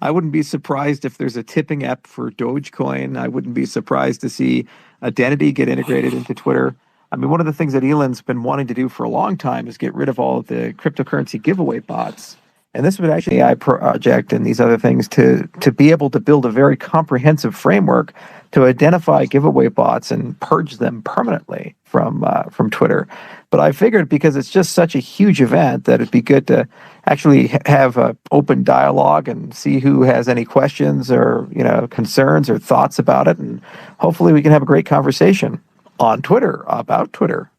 I wouldn't be surprised if there's a tipping app for Dogecoin. I wouldn't be surprised to see identity get integrated into Twitter. I mean, one of the things that Elon's been wanting to do for a long time is get rid of all of the cryptocurrency giveaway bots. And this would actually AI project and these other things to be able to build a very comprehensive framework to identify giveaway bots and purge them permanently from Twitter. But I figured because it's just such a huge event that it'd be good to actually have an open dialogue and see who has any questions or concerns or thoughts about it, and hopefully we can have a great conversation on Twitter about Twitter.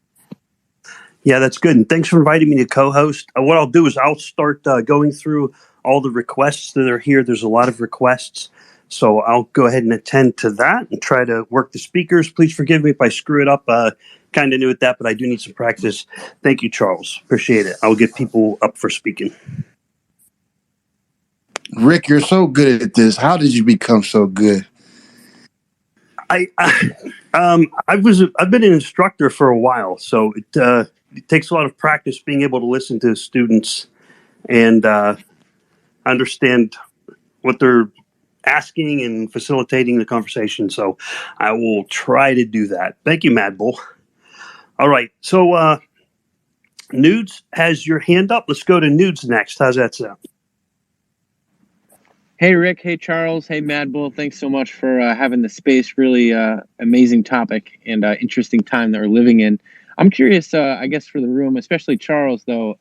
Yeah, that's good. And thanks for inviting me to co-host. What I'll do is I'll start going through all the requests that are here. There's a lot of requests. So I'll go ahead and attend to that and try to work the speakers. Please forgive me if I screw it up. Kind of new at that, but I do need some practice. Thank you, Charles. Appreciate it. I'll get people up for speaking. Rick, you're so good at this. How did you become so good? I've been an instructor for a while, so it takes a lot of practice being able to listen to students and understand what they're asking and facilitating the conversation. So I will try to do that. Thank you, Mad Bull. All right. So Nudes has your hand up. Let's go to Nudes next. How's that sound? Hey, Rick. Hey, Charles. Hey, Mad Bull. Thanks so much for having the space. Really amazing topic and interesting time that we're living in. I'm curious, I guess, for the room, especially Charles, though,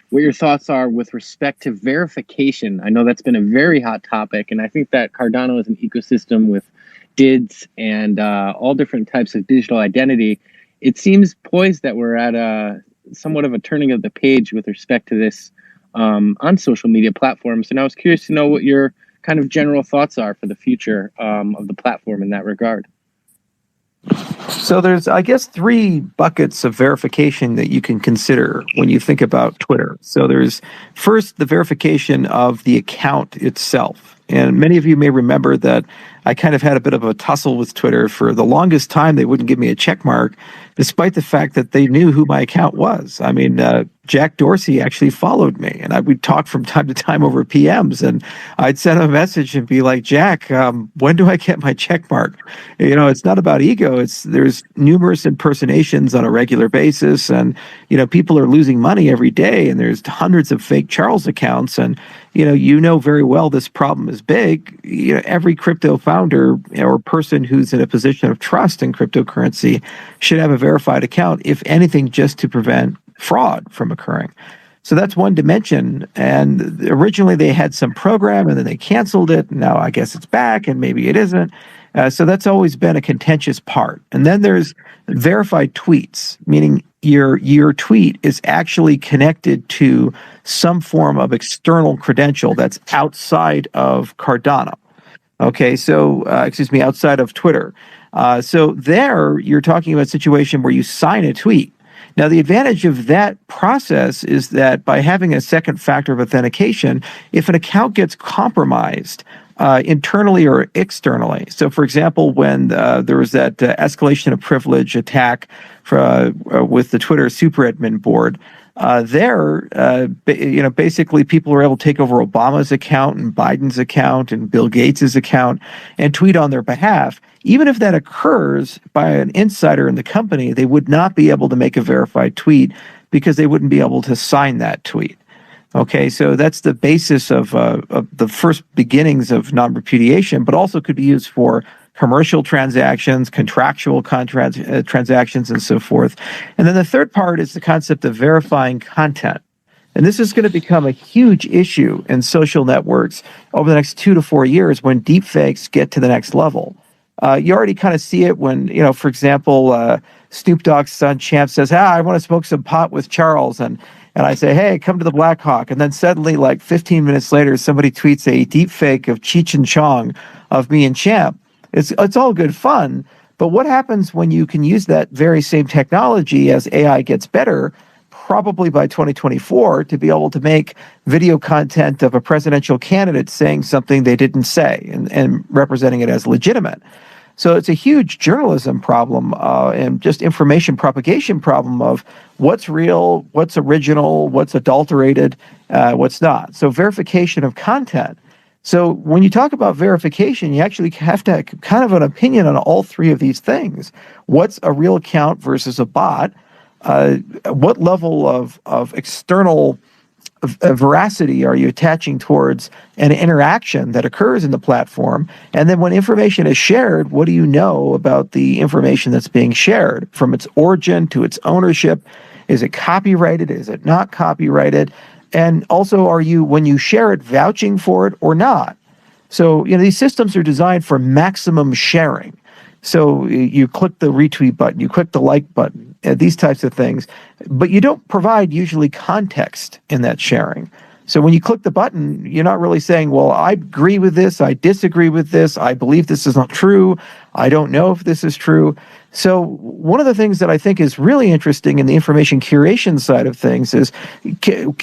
what your thoughts are with respect to verification. I know that's been a very hot topic, and I think that Cardano is an ecosystem with DIDs and all different types of digital identity. It seems poised that we're at somewhat of a turning of the page with respect to this on social media platforms. And I was curious to know what your kind of general thoughts are for the future of the platform in that regard. So there's, I guess, 3 buckets of verification that you can consider when you think about Twitter. So there's first the verification of the account itself. And many of you may remember that I kind of had a bit of a tussle with Twitter. For the longest time, they wouldn't give me a check mark, despite the fact that they knew who my account was. I mean, Jack Dorsey actually followed me, and we'd talk from time to time over PMs, and I'd send him a message and be like, Jack, when do I get my check mark? It's not about ego. There's numerous impersonations on a regular basis, and, people are losing money every day, and there's hundreds of fake Charles accounts, and, very well this problem is big. Every crypto founder or person who's in a position of trust in cryptocurrency should have a verified account, if anything, just to prevent fraud from occurring. So that's one dimension. And originally they had some program and then they canceled it. Now I guess it's back and maybe it isn't. So that's always been a contentious part. And then there's verified tweets, meaning your tweet is actually connected to some form of external credential that's outside of Cardano. Okay, so, outside of Twitter. So there you're talking about a situation where you sign a tweet. Now, the advantage of that process is that by having a second factor of authentication, if an account gets compromised, internally or externally. So, for example, when there was that escalation of privilege attack with the Twitter super admin board, basically people were able to take over Obama's account and Biden's account and Bill Gates's account and tweet on their behalf. Even if that occurs by an insider in the company, they would not be able to make a verified tweet because they wouldn't be able to sign that tweet. Okay, so that's the basis of the first beginnings of non-repudiation, but also could be used for commercial transactions, contractual transactions, and so forth. And then the third part is the concept of verifying content. And this is going to become a huge issue in social networks over the next 2 to 4 years when deepfakes get to the next level. You already kind of see it when, for example, Snoop Dogg's son Champ says, I want to smoke some pot with Charles. And I say, hey, come to the Black Hawk. And then suddenly, like 15 minutes later, somebody tweets a deep fake of Cheech and Chong of me and Champ. It's all good fun. But what happens when you can use that very same technology as AI gets better, probably by 2024, to be able to make video content of a presidential candidate saying something they didn't say and representing it as legitimate? So it's a huge journalism problem and just information propagation problem of what's real, what's original, what's adulterated, what's not. So verification of content. So when you talk about verification, you actually have to have kind of an opinion on all three of these things. What's a real account versus a bot? What level of external veracity are you attaching towards an interaction that occurs in the platform? And then when information is shared, what do you know about the information that's being shared, from its origin to its ownership? Is it copyrighted? Is it not copyrighted? And also, are you, when you share it, vouching for it or not? So, these systems are designed for maximum sharing. So you click the retweet button, you click the like button, these types of things, but you don't provide usually context in that sharing. So when you click the button, you're not really saying, well, I agree with this, I disagree with this, I believe this is not true, I don't know if this is true. So one of the things that I think is really interesting in the information curation side of things is,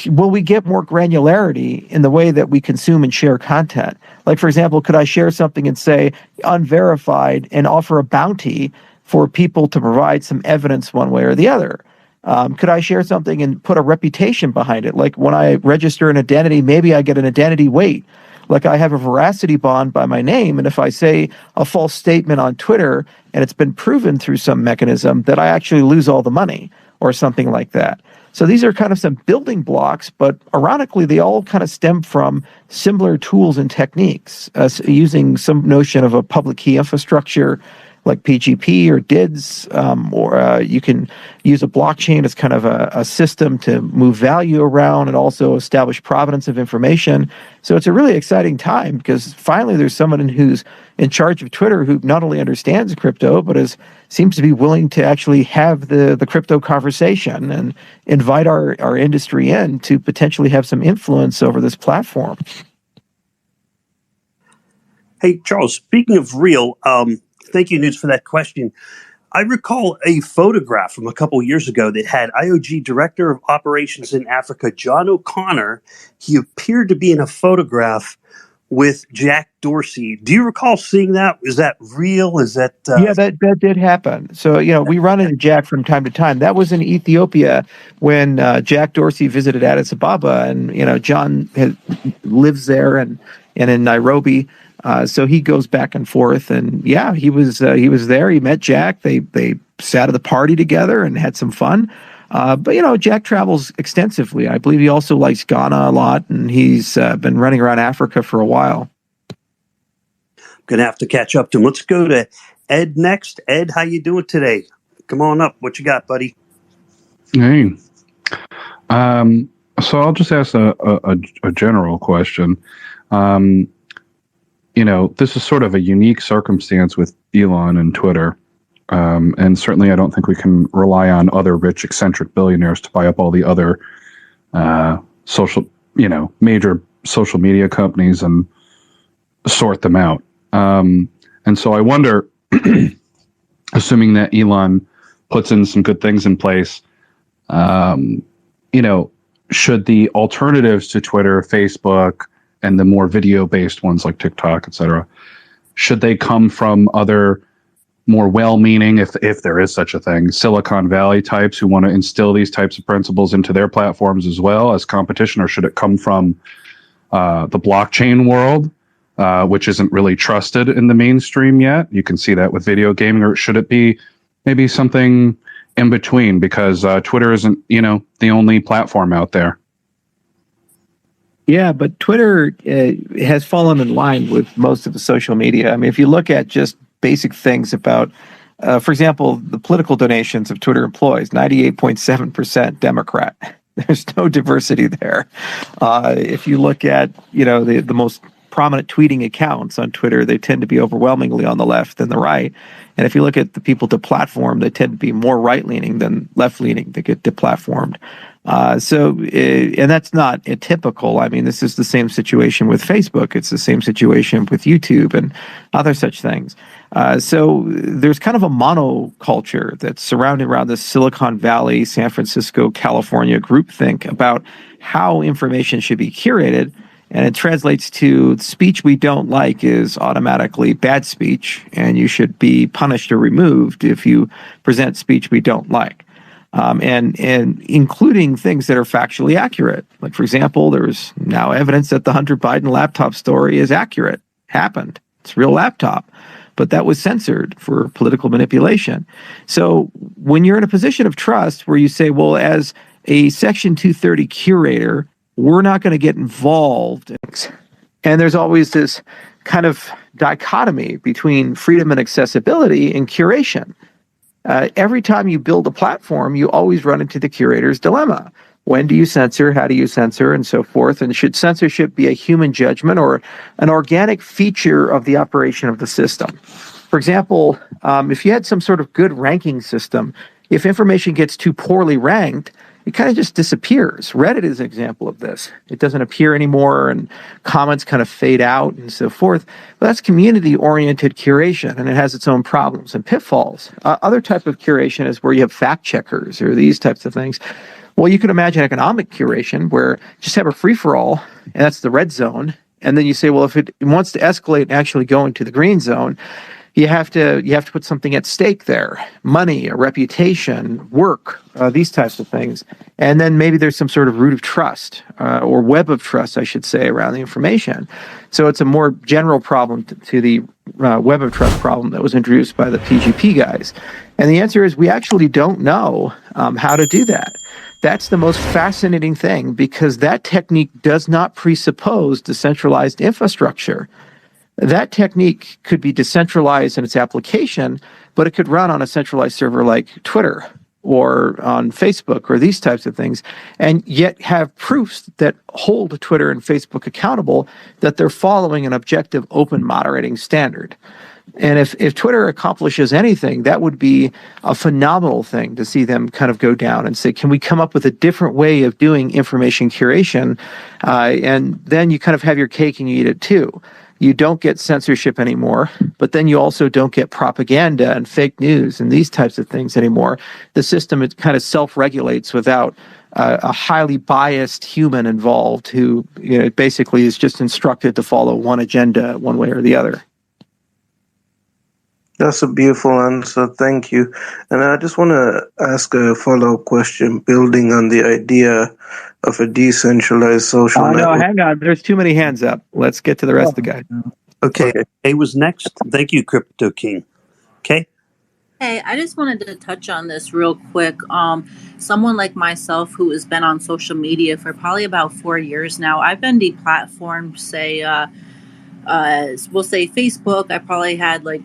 will we get more granularity in the way that we consume and share content? Like, for example, could I share something and say unverified and offer a bounty for people to provide some evidence one way or the other? Could I share something and put a reputation behind it? Like when I register an identity, maybe I get an identity weight. Like I have a veracity bond by my name, and if I say a false statement on Twitter and it's been proven through some mechanism, that I actually lose all the money or something like that. So these are kind of some building blocks, but ironically, they all kind of stem from similar tools and techniques, using some notion of a public key infrastructure like PGP or DIDs, or you can use a blockchain as kind of a system to move value around and also establish provenance of information. So it's a really exciting time because finally there's someone who's in charge of Twitter who not only understands crypto, but seems to be willing to actually have the crypto conversation and invite our industry in to potentially have some influence over this platform. Hey, Charles, speaking of real, thank you, Newt, for that question. I recall a photograph from a couple of years ago that had IOG Director of Operations in Africa, John O'Connor. He appeared to be in a photograph with Jack Dorsey. Do you recall seeing that? Is that real? Is that... Yeah, that did happen. So, we run into Jack from time to time. That was in Ethiopia when Jack Dorsey visited Addis Ababa, and, John lives there and in Nairobi. So he goes back and forth, and yeah, he was there. He met Jack. They sat at the party together and had some fun. But Jack travels extensively. I believe he also likes Ghana a lot, and he's been running around Africa for a while. I'm gonna have to catch up to him. Let's go to Ed next. Ed, how you doing today? Come on up. What you got, buddy? Hey. So I'll just ask a general question. This is sort of a unique circumstance with Elon and Twitter. And certainly I don't think we can rely on other rich, eccentric billionaires to buy up all the other major social media companies and sort them out. And so I wonder, assuming that Elon puts in some good things in place, should the alternatives to Twitter, Facebook, and the more video-based ones like TikTok, et cetera, should they come from other more well-meaning, if there is such a thing, Silicon Valley types who want to instill these types of principles into their platforms as well as competition, or should it come from the blockchain world, which isn't really trusted in the mainstream yet? You can see that with video gaming. Or should it be maybe something in between, because Twitter isn't, the only platform out there? Yeah, but Twitter has fallen in line with most of the social media. I mean, if you look at just basic things about, for example, the political donations of Twitter employees, 98.7% Democrat. There's no diversity there. If you look at, the most prominent tweeting accounts on Twitter, they tend to be overwhelmingly on the left than the right. And if you look at the people deplatformed, they tend to be more right-leaning than left-leaning that get deplatformed. And that's not atypical. I mean, this is the same situation with Facebook. It's the same situation with YouTube and other such things. So there's kind of a monoculture that's surrounded around this Silicon Valley, San Francisco, California groupthink about how information should be curated. And it translates to speech we don't like is automatically bad speech, and you should be punished or removed if you present speech we don't like. and including things that are factually accurate. Like, for example, there's now evidence that the Hunter Biden laptop story is accurate. Happened. It's a real laptop. But that was censored for political manipulation. So when you're in a position of trust where you say, well, as a Section 230 curator, we're not going to get involved. And there's always this kind of dichotomy between freedom and accessibility and curation. Every time you build a platform, you always run into the curator's dilemma. When do you censor? How do you censor? And so forth. And should censorship be a human judgment or an organic feature of the operation of the system? For example, if you had some sort of good ranking system, if information gets too poorly ranked, it kind of just disappears. Reddit is an example of this. It doesn't appear anymore and comments kind of fade out and so forth. But that's community-oriented curation, and it has its own problems and pitfalls. Other type of curation is where you have fact checkers or these types of things. Well, you could imagine economic curation where just have a free-for-all, and that's the red zone. And then you say, well, if it wants to escalate and actually go into the green zone, you have to put something at stake there: money, a reputation, work, these types of things. And then maybe there's some sort of root of trust or web of trust, I should say, around the information. So it's a more general problem to the web of trust problem that was introduced by the PGP guys. And the answer is we actually don't know how to do that. That's the most fascinating thing, because that technique does not presuppose decentralized infrastructure. That technique could be decentralized in its application, but it could run on a centralized server like Twitter or on Facebook or these types of things, and yet have proofs that hold Twitter and Facebook accountable that they're following an objective open moderating standard. And if Twitter accomplishes anything, that would be a phenomenal thing to see them kind of go down and say, can we come up with a different way of doing information curation? And then you kind of have your cake and you eat it too. You don't get censorship anymore, but then you also don't get propaganda and fake news and these types of things anymore. The system, it kind of self-regulates without a highly biased human involved who, you know, basically is just instructed to follow one agenda one way or the other. That's a beautiful answer. Thank you. And I just want to ask a follow-up question, building on the idea of a decentralized social network. No, hang on. There's too many hands up. Let's get to the rest of the guys. Okay. Kay was next. Thank you, Crypto King. Kay? Hey, I just wanted to touch on this real quick. Someone like myself who has been on social media for probably about 4 years now, I've been deplatformed, we'll say Facebook. I probably had like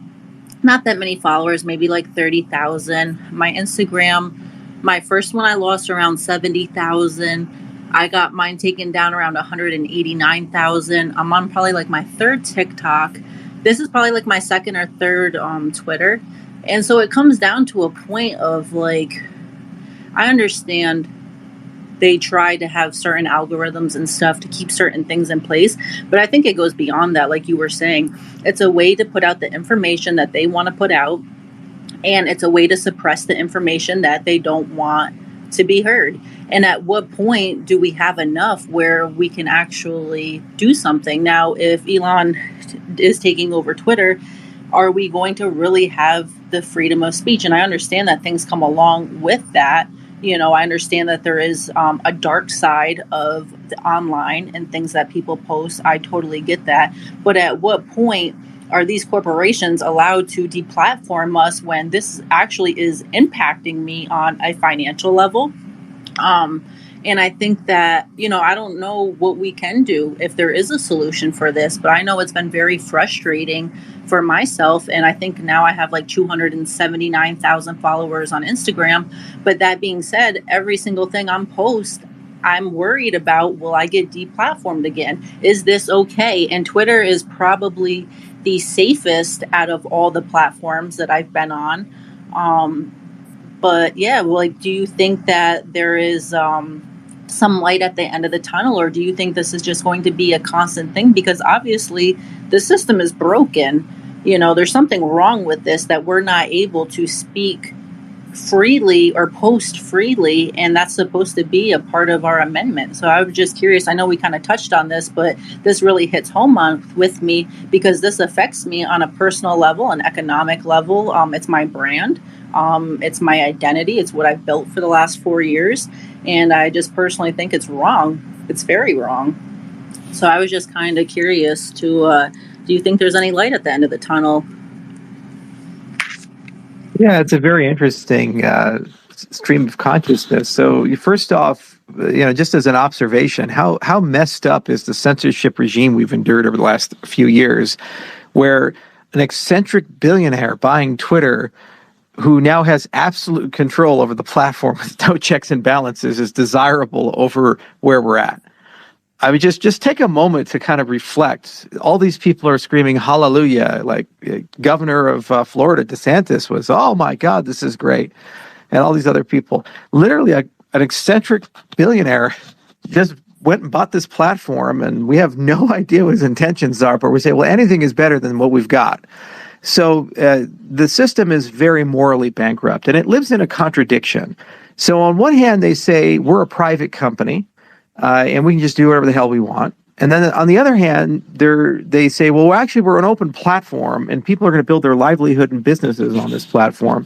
not that many followers, maybe like 30,000. My Instagram, my first one I lost around 70,000. I got mine taken down around 189,000. I'm on probably like my third TikTok. This is probably like my second or third Twitter. And so it comes down to a point of like, I understand they try to have certain algorithms and stuff to keep certain things in place. But I think it goes beyond that. Like you were saying, it's a way to put out the information that they want to put out. And it's a way to suppress the information that they don't want to be heard. And at what point do we have enough where we can actually do something? Now, if Elon is taking over Twitter, are we going to really have the freedom of speech? And I understand that things come along with that. You know, I understand that there is a dark side of the online and things that people post. I totally get that. But at what point are these corporations allowed to deplatform us when this actually is impacting me on a financial level? And I think that, you know, I don't know what we can do if there is a solution for this, but I know it's been very frustrating for myself. And I think now I have like 279,000 followers on Instagram. But that being said, every single thing I'm post, I'm worried about, will I get deplatformed again? Is this okay? And Twitter is probably the safest out of all the platforms that I've been on. But yeah, like, do you think that there is some light at the end of the tunnel, or do you think this is just going to be a constant thing? Because obviously the system is broken. You know, there's something wrong with this, that we're not able to speak freely or post freely, and that's supposed to be a part of our amendment. So I was just curious. I know we kind of touched on this, but this really hits home with me because this affects me on a personal level, an economic level. It's my brand. It's my identity. It's what I've built for the last 4 years, and I just personally think it's wrong. It's very wrong. So I was just kind of curious to, do you think there's any light at the end of the tunnel? Yeah, it's a very interesting stream of consciousness. So, first off, just as an observation, how messed up is the censorship regime we've endured over the last few years, where an eccentric billionaire buying Twitter, who now has absolute control over the platform with no checks and balances, is desirable over where we're at. I would just take a moment to kind of reflect. All these people are screaming hallelujah, like Governor of Florida, DeSantis was, oh my God, this is great. And all these other people. Literally an eccentric billionaire just went and bought this platform, and we have no idea what his intentions are, but we say, well, anything is better than what we've got. So the system is very morally bankrupt, and it lives in a contradiction. So on one hand, they say we're a private company, and we can just do whatever the hell we want. And then on the other hand, they say, well, actually, we're an open platform, and people are going to build their livelihood and businesses on this platform.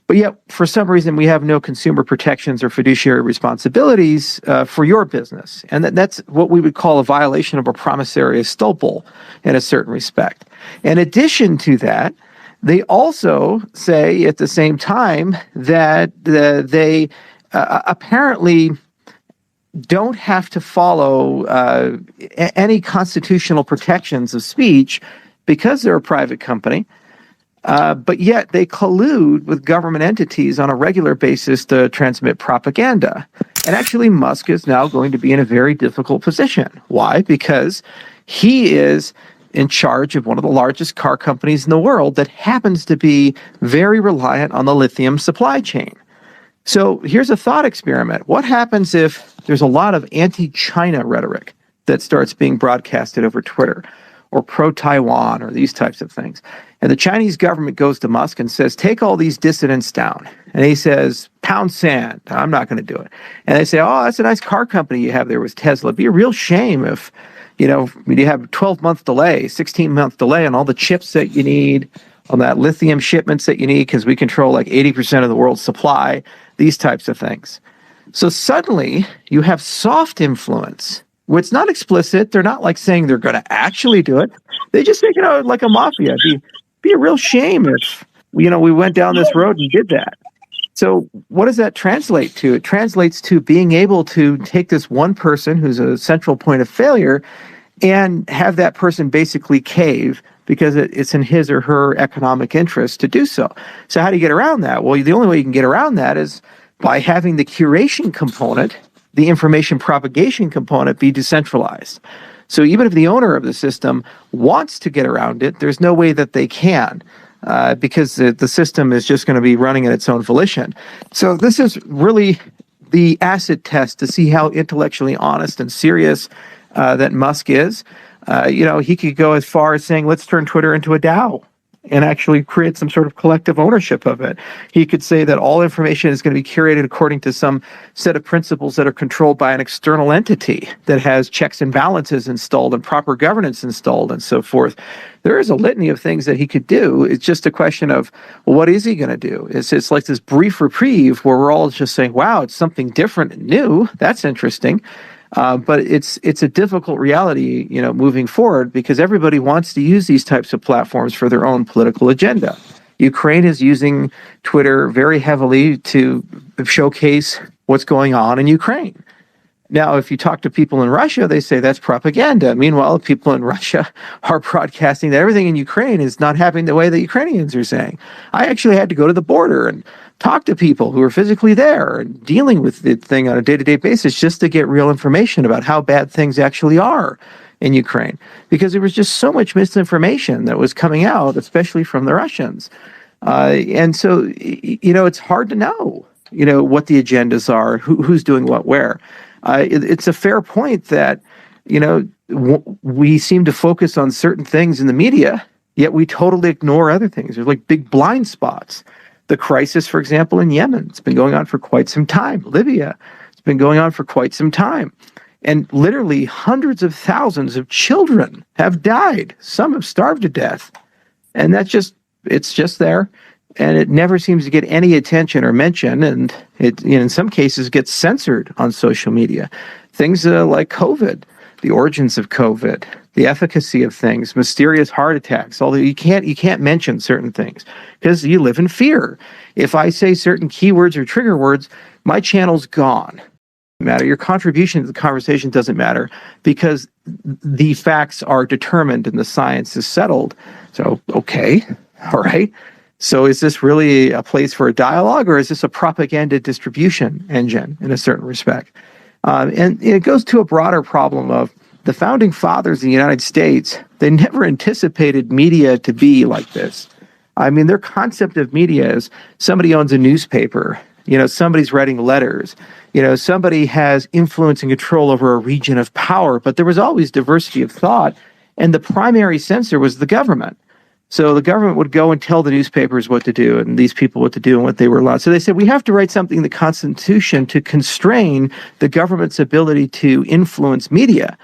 But yet, for some reason, we have no consumer protections or fiduciary responsibilities for your business. And that's what we would call a violation of a promissory estoppel in a certain respect. In addition to that, they also say at the same time that they apparently don't have to follow any constitutional protections of speech because they're a private company, but yet they collude with government entities on a regular basis to transmit propaganda. And actually, Musk is now going to be in a very difficult position. Why? Because he is in charge of one of the largest car companies in the world that happens to be very reliant on the lithium supply chain. So here's a thought experiment. What happens if there's a lot of anti-China rhetoric that starts being broadcasted over Twitter, or pro-Taiwan, or these types of things? And the Chinese government goes to Musk and says, take all these dissidents down. And he says, pound sand, I'm not going to do it. And they say, oh, that's a nice car company you have there with Tesla. It'd be a real shame if, you have a 12-month delay, 16-month delay on all the chips that you need, on that lithium shipments that you need, because we control like 80% of the world's supply, these types of things. So suddenly you have soft influence. It's not explicit. They're not like saying they're going to actually do it. They just think, like a mafia. It'd be a real shame if, we went down this road and did that. So what does that translate to? It translates to being able to take this one person who's a central point of failure and have that person basically cave because it's in his or her economic interest to do so. So how do you get around that? Well, the only way you can get around that is by having the curation component, the information propagation component, be decentralized. So even if the owner of the system wants to get around it, there's no way that they can, because the system is just going to be running at its own volition. So this is really the acid test to see how intellectually honest and serious that Musk is. He could go as far as saying, let's turn Twitter into a DAO and actually create some sort of collective ownership of it. He could say that all information is going to be curated according to some set of principles that are controlled by an external entity that has checks and balances installed and proper governance installed and so forth. There is a litany of things that he could do. It's just a question of, well, what is he going to do? It's like this brief reprieve where we're all just saying, wow, it's something different and new. That's interesting. But it's a difficult reality, moving forward, because everybody wants to use these types of platforms for their own political agenda. Ukraine is using Twitter very heavily to showcase what's going on in Ukraine. Now, if you talk to people in Russia, they say that's propaganda. Meanwhile, people in Russia are broadcasting that everything in Ukraine is not happening the way the Ukrainians are saying. I actually had to go to the border and talk to people who are physically there and dealing with the thing on a day-to-day basis just to get real information about how bad things actually are in Ukraine, because there was just so much misinformation that was coming out, especially from the Russians. And so, it's hard to know, what the agendas are, who's doing what where. It's a fair point that, we seem to focus on certain things in the media, yet we totally ignore other things. There's like big blind spots. The crisis, for example, in Yemen, it's been going on for quite some time. Libya, it's been going on for quite some time. And literally hundreds of thousands of children have died. Some have starved to death. And it's just there. And it never seems to get any attention or mention. And it, in some cases, gets censored on social media. Things like COVID, the origins of COVID, the efficacy of things, mysterious heart attacks. Although you can't mention certain things because you live in fear. If I say certain keywords or trigger words, my channel's gone. Matter. Your contribution to the conversation doesn't matter because the facts are determined and the science is settled. So, okay, all right. So is this really a place for a dialogue, or is this a propaganda distribution engine in a certain respect? And it goes to a broader problem of the founding fathers of the United States. They never anticipated media to be like this. I mean, their concept of media is somebody owns a newspaper. Somebody's writing letters. Somebody has influence and control over a region of power, but there was always diversity of thought, and the primary censor was the government. So the government would go and tell the newspapers what to do and these people what to do and what they were allowed. So they said, we have to write something in the Constitution to constrain the government's ability to influence media.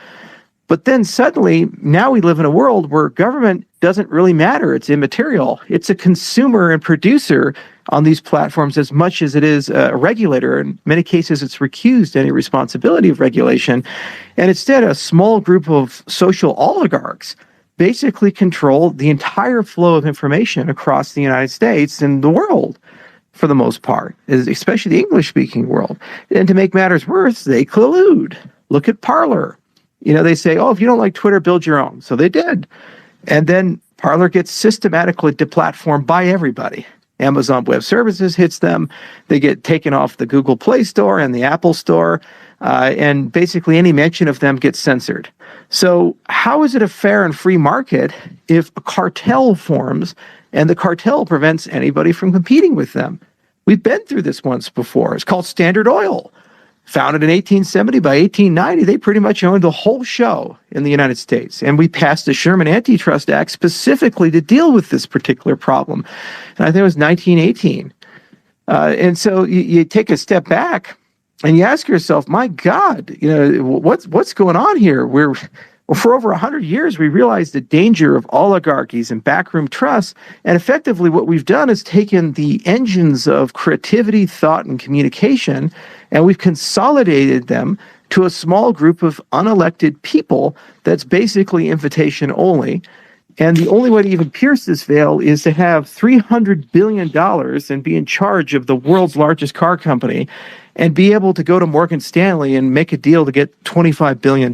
But then suddenly, now we live in a world where government doesn't really matter. It's immaterial. It's a consumer and producer on these platforms as much as it is a regulator. In many cases, it's recused any responsibility of regulation. And instead, a small group of social oligarchs basically control the entire flow of information across the United States and the world, for the most part, especially the English-speaking world. And to make matters worse, they collude. Look at Parler. They say, if you don't like Twitter, build your own. So they did. And then Parler gets systematically deplatformed by everybody. Amazon Web Services hits them. They get taken off the Google Play Store and the Apple Store. And basically any mention of them gets censored. So how is it a fair and free market if a cartel forms and the cartel prevents anybody from competing with them? We've been through this once before. It's called Standard Oil. Founded in 1870, by 1890, they pretty much owned the whole show in the United States. And we passed the Sherman Antitrust Act specifically to deal with this particular problem. And I think it was 1918. And so you take a step back and you ask yourself, my God, what's going on here? For over 100 years, we realized the danger of oligarchies and backroom trusts. And effectively, what we've done is taken the engines of creativity, thought, and communication, and we've consolidated them to a small group of unelected people that's basically invitation only. And the only way to even pierce this veil is to have $300 billion and be in charge of the world's largest car company and be able to go to Morgan Stanley and make a deal to get $25 billion.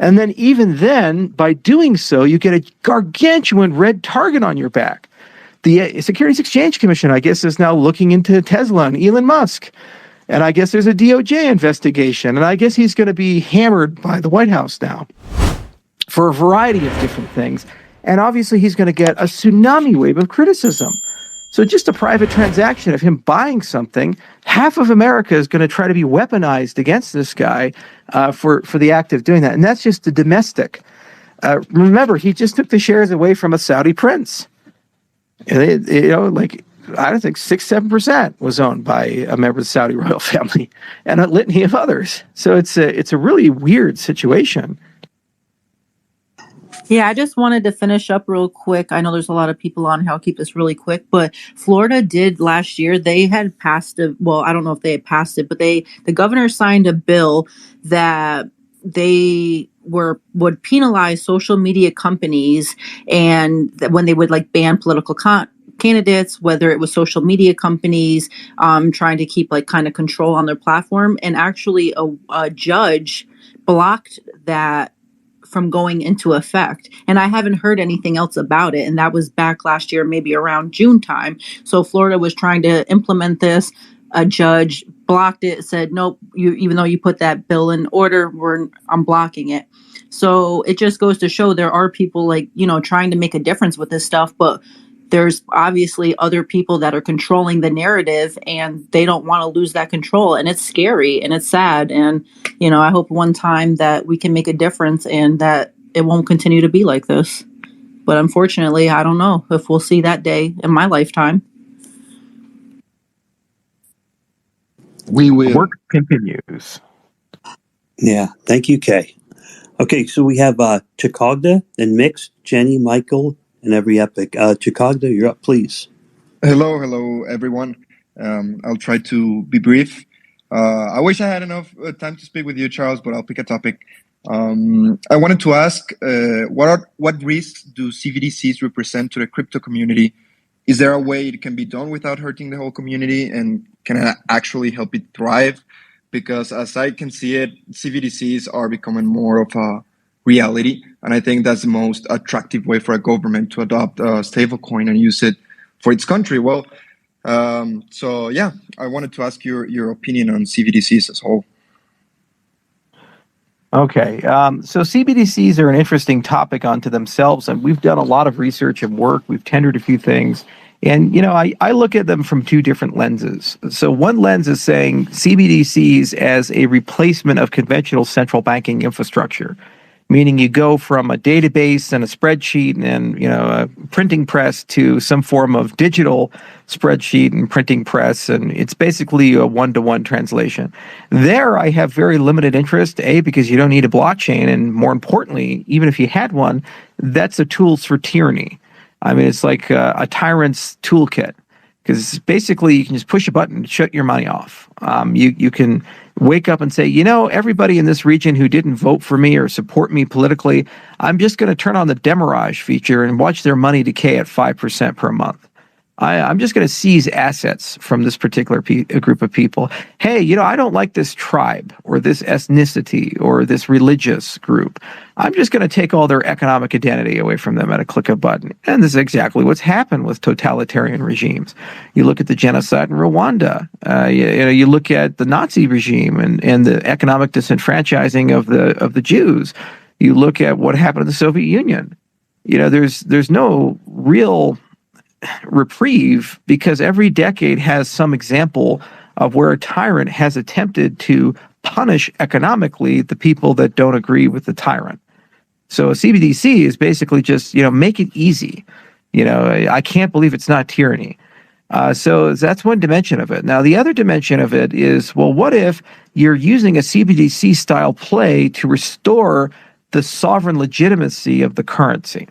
And then even then, by doing so, you get a gargantuan red target on your back. The Securities Exchange Commission, I guess, is now looking into Tesla and Elon Musk. And I guess there's a DOJ investigation. And I guess he's going to be hammered by the White House now for a variety of different things. And obviously, he's going to get a tsunami wave of criticism. So just a private transaction of him buying something, half of America is going to try to be weaponized against this guy for the act of doing that. And that's just the domestic. Remember, he just took the shares away from a Saudi prince. And I don't think 6-7% was owned by a member of the Saudi royal family and a litany of others. So it's a really weird situation. Yeah, I just wanted to finish up real quick. I know there's a lot of people on here. I'll keep this really quick. But Florida did last year. They had passed I don't know if they had passed it, but the governor signed a bill that they would penalize social media companies, and that when they would ban political candidates, whether it was social media companies trying to keep kind of control on their platform. And actually a judge blocked that from going into effect. And I haven't heard anything else about it. And that was back last year, maybe around June time. So Florida was trying to implement this. A judge blocked it, said, nope, even though you put that bill in order, I'm blocking it. So it just goes to show there are people trying to make a difference with this stuff, but there's obviously other people that are controlling the narrative and they don't want to lose that control. And it's scary and it's sad. And, I hope one time that we can make a difference and that it won't continue to be like this. But unfortunately, I don't know if we'll see that day in my lifetime. We will. Work continues. Yeah. Thank you, Kay. Okay, so we have Chikagda and Mix, Jenny, Michael, and Every Epic. Chikagda, you're up, please. Hello, everyone. I'll try to be brief. I wish I had enough time to speak with you, Charles, but I'll pick a topic. I wanted to ask, what risks do CBDCs represent to the crypto community? Is there a way it can be done without hurting the whole community, and can it actually help it thrive? Because as I can see it, CBDCs are becoming more of a reality, and I think that's the most attractive way for a government to adopt a stablecoin and use it for its country. Well, so yeah, I wanted to ask your opinion on CBDCs as a whole. Okay, so CBDCs are an interesting topic unto themselves, and we've done a lot of research and work. We've tendered a few things, and I look at them from two different lenses. So one lens is saying CBDCs as a replacement of conventional central banking infrastructure, meaning you go from a database and a spreadsheet and a printing press to some form of digital spreadsheet and printing press, and it's basically a one-to-one translation. There I have very limited interest, because you don't need a blockchain, and more importantly, even if you had one, that's a tool for tyranny. I mean, it's like a tyrant's toolkit, because basically you can just push a button and shut your money off. You can wake up and say, everybody in this region who didn't vote for me or support me politically, I'm just going to turn on the demurrage feature and watch their money decay at 5% per month. I'm just going to seize assets from this particular group of people. Hey, I don't like this tribe or this ethnicity or this religious group. I'm just going to take all their economic identity away from them at a click of a button. And this is exactly what's happened with totalitarian regimes. You look at the genocide in Rwanda. You look at the Nazi regime and the economic disenfranchising of the Jews. You look at what happened in the Soviet Union. There's no real reprieve, because every decade has some example of where a tyrant has attempted to punish economically the people that don't agree with the tyrant. So a CBDC is basically just, make it easy. I can't believe it's not tyranny. So that's one dimension of it. Now, the other dimension of it is, well, what if you're using a CBDC style play to restore the sovereign legitimacy of the currency?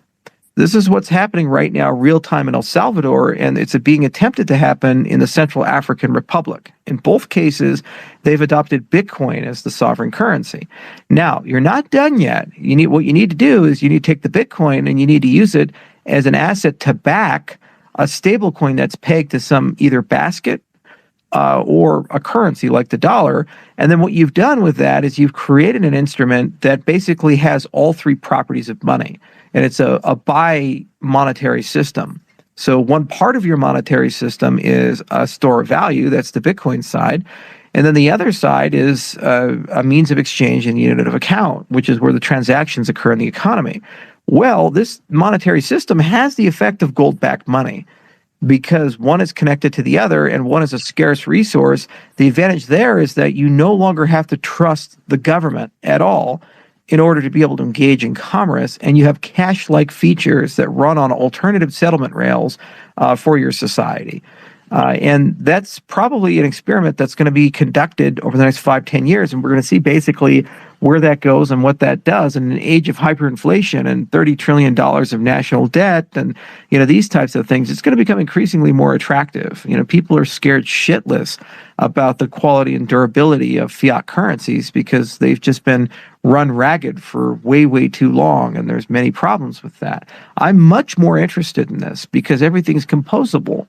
This is what's happening right now, real time in El Salvador, and it's being attempted to happen in the Central African Republic. In both cases, they've adopted Bitcoin as the sovereign currency. Now, you're not done yet. What you need to do is you need to take the Bitcoin and you need to use it as an asset to back a stablecoin that's pegged to some either basket or a currency like the dollar. And then what you've done with that is you've created an instrument that basically has all three properties of money. And it's a bi-monetary system. So one part of your monetary system is a store of value, that's the Bitcoin side. And then the other side is a means of exchange and unit of account, which is where the transactions occur in the economy. Well, this monetary system has the effect of gold-backed money, because one is connected to the other and one is a scarce resource. The advantage there is that you no longer have to trust the government at all in order to be able to engage in commerce, and you have cash-like features that run on alternative settlement rails for your society. And that's probably an experiment that's going to be conducted over the next 5-10 years, and we're going to see basically where that goes and what that does in an age of hyperinflation and $30 trillion of national debt and these types of things. It's going to become increasingly more attractive. People are scared shitless about the quality and durability of fiat currencies because they've just been run ragged for way, way too long, and there's many problems with that. I'm much more interested in this because everything's composable.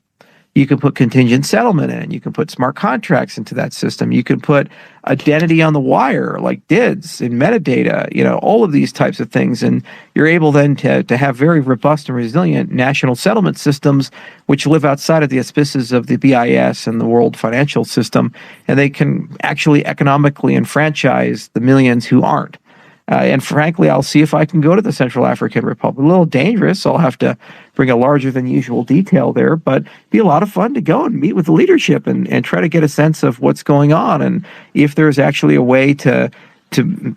You can put contingent settlement in. You can put smart contracts into that system. You can put identity on the wire like DIDs and metadata, all of these types of things. And you're able then to have very robust and resilient national settlement systems which live outside of the auspices of the BIS and the world financial system. And they can actually economically enfranchise the millions who aren't. And frankly, I'll see if I can go to the Central African Republic. A little dangerous. I'll have to bring a larger than usual detail there, but it'd be a lot of fun to go and meet with the leadership and try to get a sense of what's going on and if there's actually a way to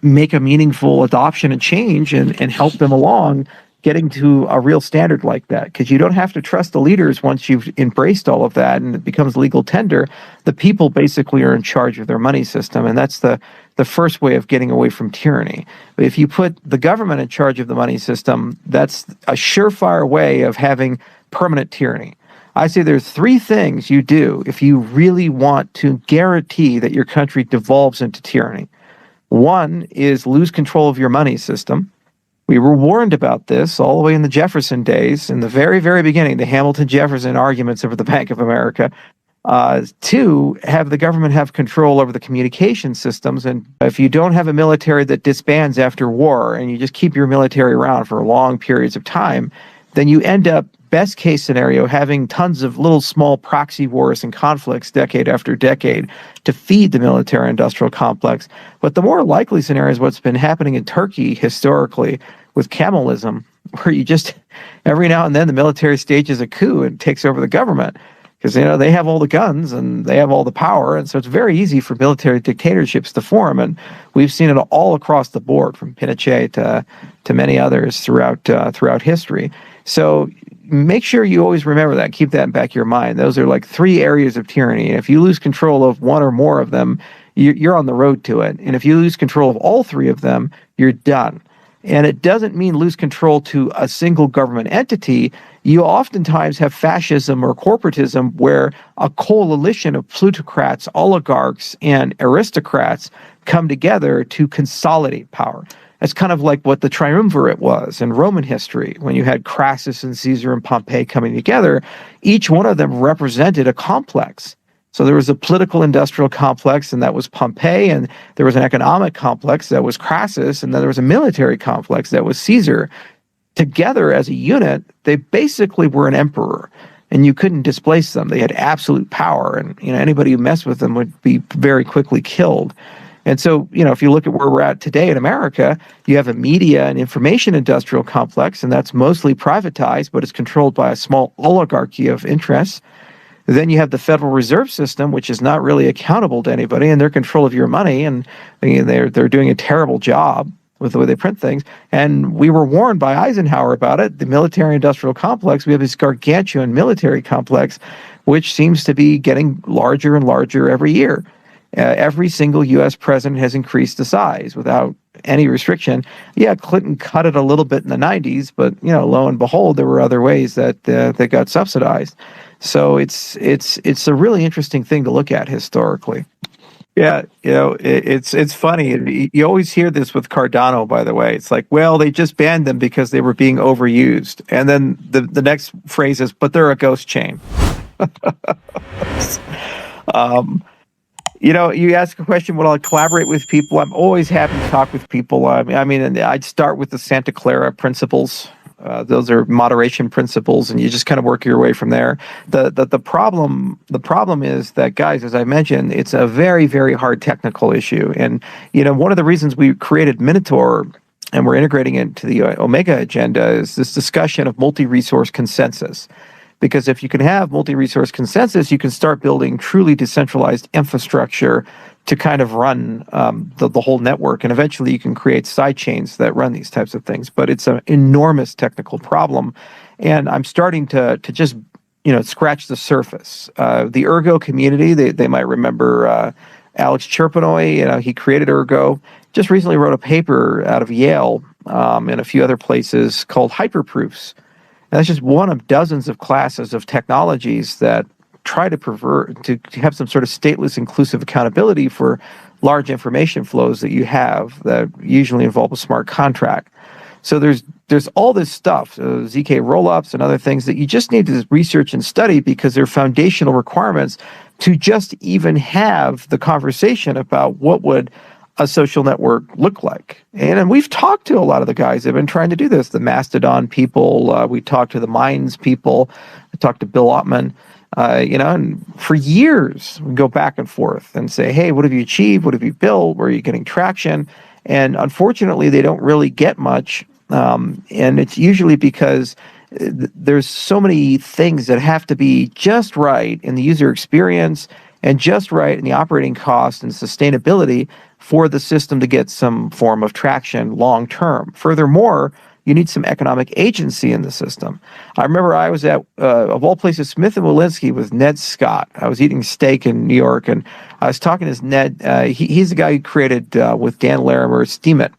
make a meaningful adoption and change and help them along getting to a real standard like that, because you don't have to trust the leaders once you've embraced all of that and it becomes legal tender. The people basically are in charge of their money system, and that's the first way of getting away from tyranny. But if you put the government in charge of the money system, that's a surefire way of having permanent tyranny. I say there's three things you do if you really want to guarantee that your country devolves into tyranny. One is lose control of your money system. We were warned about this all the way in the Jefferson days, in the very, very beginning, the Hamilton-Jefferson arguments over the Bank of America. Two, have the government have control over the communication systems. And if you don't have a military that disbands after war and you just keep your military around for long periods of time, then you end up, best case scenario, having tons of little small proxy wars and conflicts decade after decade to feed the military industrial complex. But the more likely scenario is what's been happening in Turkey historically with Kemalism, where you just, every now and then the military stages a coup and takes over the government. Because, they have all the guns and they have all the power. And so it's very easy for military dictatorships to form. And we've seen it all across the board, from Pinochet to many others throughout history. So make sure you always remember that. Keep that in the back of your mind. Those are like three areas of tyranny. And if you lose control of one or more of them, you're on the road to it. And if you lose control of all three of them, you're done. And it doesn't mean lose control to a single government entity. You oftentimes have fascism or corporatism, where a coalition of plutocrats, oligarchs, and aristocrats come together to consolidate power. That's kind of like what the triumvirate was in Roman history, when you had Crassus and Caesar and Pompey coming together. Each one of them represented a complex. So there was a political industrial complex, and that was Pompey, and there was an economic complex that was Crassus, and then there was a military complex that was Caesar. Together as a unit, they basically were an emperor, and you couldn't displace them. They had absolute power, and anybody who messed with them would be very quickly killed. And so, if you look at where we're at today in America, you have a media and information industrial complex, and that's mostly privatized, but it's controlled by a small oligarchy of interests. Then you have the Federal Reserve System, which is not really accountable to anybody, and they're control of your money, and they're doing a terrible job with the way they print things. And we were warned by Eisenhower about it. The military-industrial complex, we have this gargantuan military complex, which seems to be getting larger and larger every year. Every single U.S. president has increased the size without any restriction. Yeah, Clinton cut it a little bit in the 90s, but lo and behold, there were other ways that got subsidized. So it's a really interesting thing to look at historically. Yeah, it's funny. You always hear this with Cardano, by the way. It's like, well, they just banned them because they were being overused. And then the next phrase is, but they're a ghost chain. You ask a question, will I collaborate with people? I'm always happy to talk with people. I mean, I'd start with the Santa Clara principles. Those are moderation principles, and you just kind of work your way from there. The problem is that, guys, as I mentioned, it's a very, very hard technical issue. And one of the reasons we created Minotaur and we're integrating it into the Omega agenda is this discussion of multi-resource consensus. Because if you can have multi-resource consensus, you can start building truly decentralized infrastructure to kind of run the whole network. And eventually you can create side chains that run these types of things. But it's an enormous technical problem. And I'm starting to just, scratch the surface. The Ergo community, they might remember Alex Cherpanoy, he created Ergo. Just recently wrote a paper out of Yale and a few other places called Hyperproofs. And that's just one of dozens of classes of technologies that try to have some sort of stateless inclusive accountability for large information flows that you have that usually involve a smart contract. So there's all this stuff, ZK rollups and other things that you just need to research and study, because they're foundational requirements to just even have the conversation about what would a social network look like. And we've talked to a lot of the guys that have been trying to do this, the Mastodon people, we talked to the Minds people, I talked to Bill Ottman, and for years we go back and forth and say, hey, what have you achieved? What have you built? Where are you getting traction? And unfortunately, they don't really get much. And it's usually because there's so many things that have to be just right in the user experience and just right in the operating cost and sustainability for the system to get some form of traction long term. Furthermore, you need some economic agency in the system. I remember I was at, of all places, Smith & Walensky with Ned Scott. I was eating steak in New York, and I was talking to Ned. He's the guy who created, with Dan Larimer, Steemit.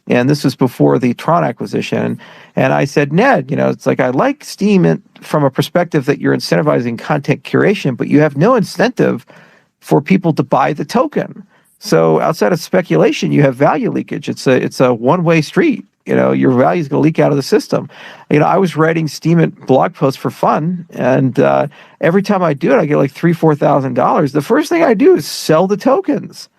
And this was before the Tron acquisition. And I said, Ned, it's like, I like Steemit from a perspective that you're incentivizing content curation, but you have no incentive for people to buy the token. So outside of speculation, you have value leakage. It's a one-way street. Your value is going to leak out of the system. I was writing Steemit blog posts for fun, and every time I do it, I get like $3,000-$4,000. The first thing I do is sell the tokens.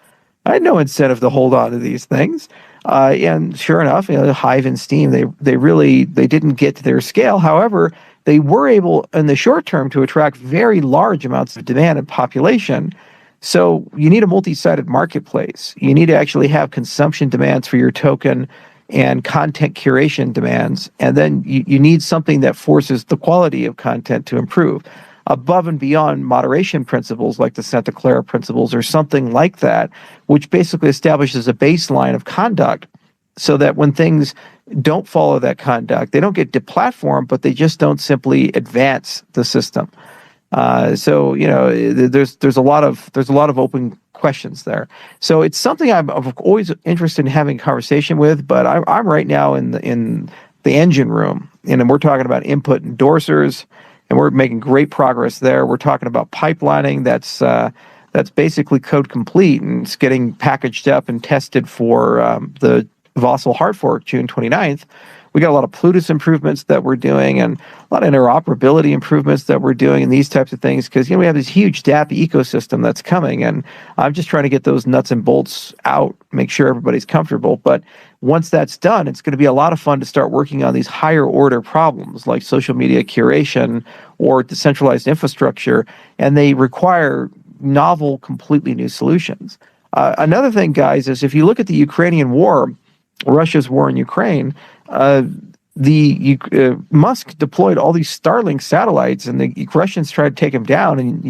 I had no incentive to hold on to these things. And sure enough, Hive and Steem, they didn't get to their scale. However, they were able in the short term to attract very large amounts of demand and population. So you need a multi-sided marketplace. You need to actually have consumption demands for your token and content curation demands. And then you need something that forces the quality of content to improve above and beyond moderation principles like the Santa Clara principles or something like that, which basically establishes a baseline of conduct so that when things don't follow that conduct, they don't get deplatformed, but they just don't simply advance the system. There's a lot of open questions there. So it's something I'm always interested in having a conversation with, but I'm right now in the engine room, and we're talking about input endorsers, and we're making great progress there. We're talking about pipelining that's basically code complete, and it's getting packaged up and tested for the Volatile hard fork June 29th. We got a lot of Plutus improvements that we're doing and a lot of interoperability improvements that we're doing and these types of things because we have this huge DApp ecosystem that's coming, and I'm just trying to get those nuts and bolts out, make sure everybody's comfortable. But once that's done, it's going to be a lot of fun to start working on these higher order problems like social media curation or decentralized infrastructure, and they require novel, completely new solutions. Another thing, guys, is if you look at the Ukrainian war, Russia's war in Ukraine, Musk deployed all these Starlink satellites, and the Russians tried to take him down, and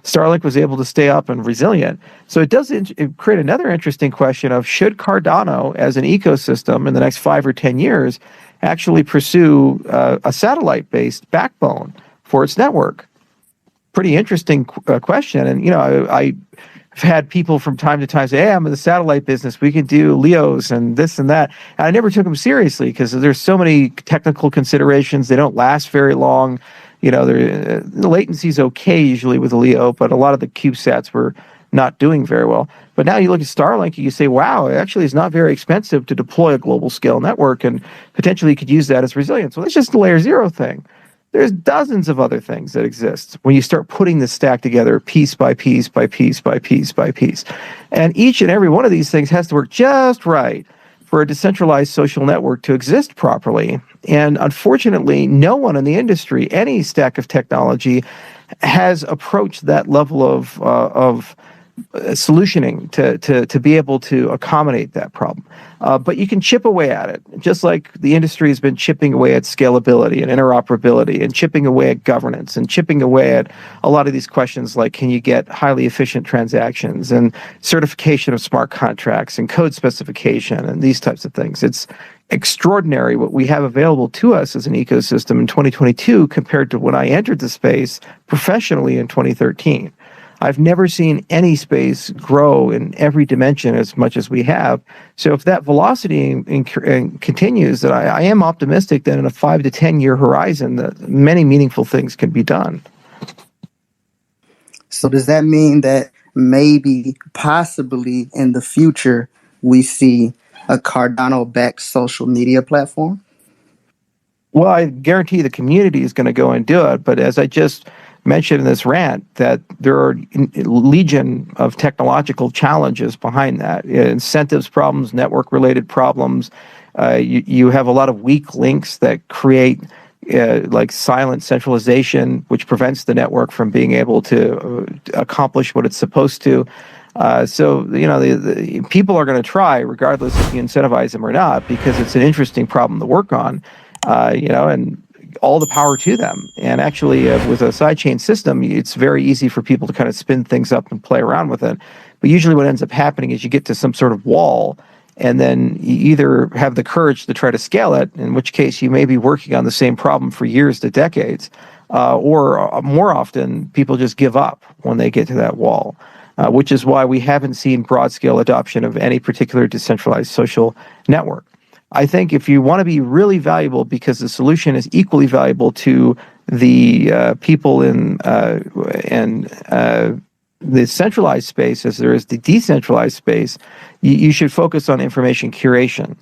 Starlink was able to stay up and resilient. So it does create another interesting question of should Cardano, as an ecosystem in the next 5 or 10 years, actually pursue a satellite-based backbone for its network? Pretty interesting question, and I've had people from time to time say, hey, I'm in the satellite business. We can do LEOs and this and that. And I never took them seriously because there's so many technical considerations. They don't last very long. The latency is okay usually with a LEO, but a lot of the CubeSats were not doing very well. But now you look at Starlink and you say, wow, it actually is not very expensive to deploy a global scale network, and potentially you could use that as resilience. Well, that's just the layer zero thing. There's dozens of other things that exist when you start putting the stack together piece by piece by piece by piece by piece. And each and every one of these things has to work just right for a decentralized social network to exist properly. And unfortunately, no one in the industry, any stack of technology, has approached that level of solutioning to be able to accommodate that problem. But you can chip away at it, just like the industry has been chipping away at scalability and interoperability and chipping away at governance and chipping away at a lot of these questions like can you get highly efficient transactions and certification of smart contracts and code specification and these types of things. It's extraordinary what we have available to us as an ecosystem in 2022 compared to when I entered the space professionally in 2013. I've never seen any space grow in every dimension as much as we have. So if that velocity continues, that I am optimistic that in a 5 to 10 year horizon that many meaningful things can be done. So does that mean that maybe, possibly in the future, we see a Cardano-backed social media platform? Well, I guarantee the community is going to go and do it. But as I just mentioned in this rant, that there are legion of technological challenges behind that. Incentives problems, network-related problems. You have a lot of weak links that create like silent centralization, which prevents the network from being able to accomplish what it's supposed to. So the people are going to try, regardless if you incentivize them or not, because it's an interesting problem to work on. And all the power to them. And actually, with a sidechain system, it's very easy for people to kind of spin things up and play around with it. But usually what ends up happening is you get to some sort of wall, and then you either have the courage to try to scale it, in which case you may be working on the same problem for years to decades, or more often people just give up when they get to that wall, which is why we haven't seen broad-scale adoption of any particular decentralized social network. I think if you want to be really valuable, because the solution is equally valuable to the people in the centralized space as there is the decentralized space, you should focus on information curation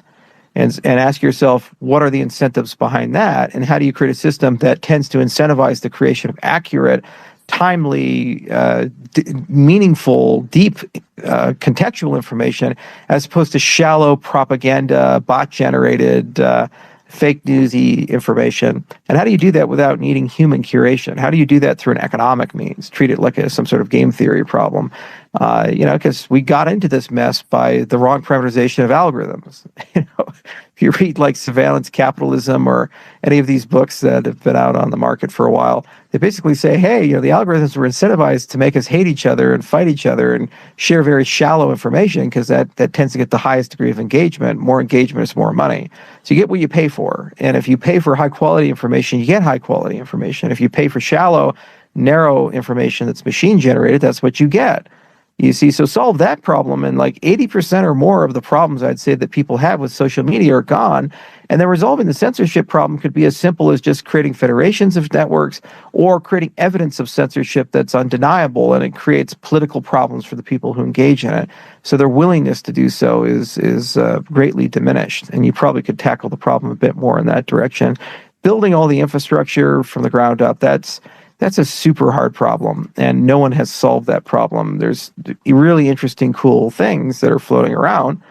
and ask yourself, what are the incentives behind that? And how do you create a system that tends to incentivize the creation of accurate, timely, meaningful, deep, contextual information, as opposed to shallow propaganda, bot-generated, fake newsy information? And how do you do that without needing human curation? How do you do that through an economic means? Treat it like some sort of game theory problem, because we got into this mess by the wrong parameterization of algorithms. If you read like Surveillance Capitalism or any of these books that have been out on the market for a while, they basically say, hey, the algorithms were incentivized to make us hate each other and fight each other and share very shallow information, because that tends to get the highest degree of engagement. More engagement is more money. So you get what you pay for. And if you pay for high quality information, you get high quality information. If you pay for shallow, narrow information that's machine generated, that's what you get. You see, so solve that problem, and like 80% or more of the problems I'd say that people have with social media are gone. And then resolving the censorship problem could be as simple as just creating federations of networks or creating evidence of censorship that's undeniable, and it creates political problems for the people who engage in it. So their willingness to do so is greatly diminished, and you probably could tackle the problem a bit more in that direction. Building all the infrastructure from the ground up, that's a super hard problem, and no one has solved that problem. There's really interesting, cool things that are floating around.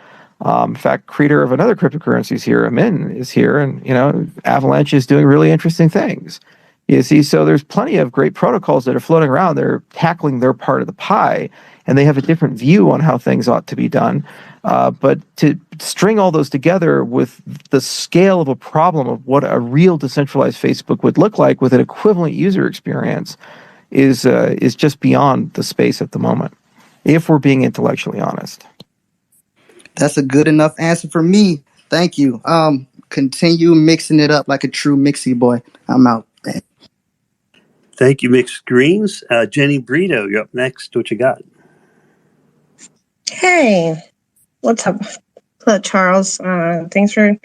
In fact, creator of another cryptocurrency is here, Amin is here, and Avalanche is doing really interesting things. You see, so there's plenty of great protocols that are floating around. They're tackling their part of the pie, and they have a different view on how things ought to be done. But to string all those together with the scale of a problem of what a real decentralized Facebook would look like with an equivalent user experience is just beyond the space at the moment, if we're being intellectually honest. That's a good enough answer for me. Thank you. Continue mixing it up like a true mixy boy. I'm out. Thank you, Mixed Greens. Jenny Brito, you're up next. What you got? Hey, what's up? Hello, Charles. Thanks for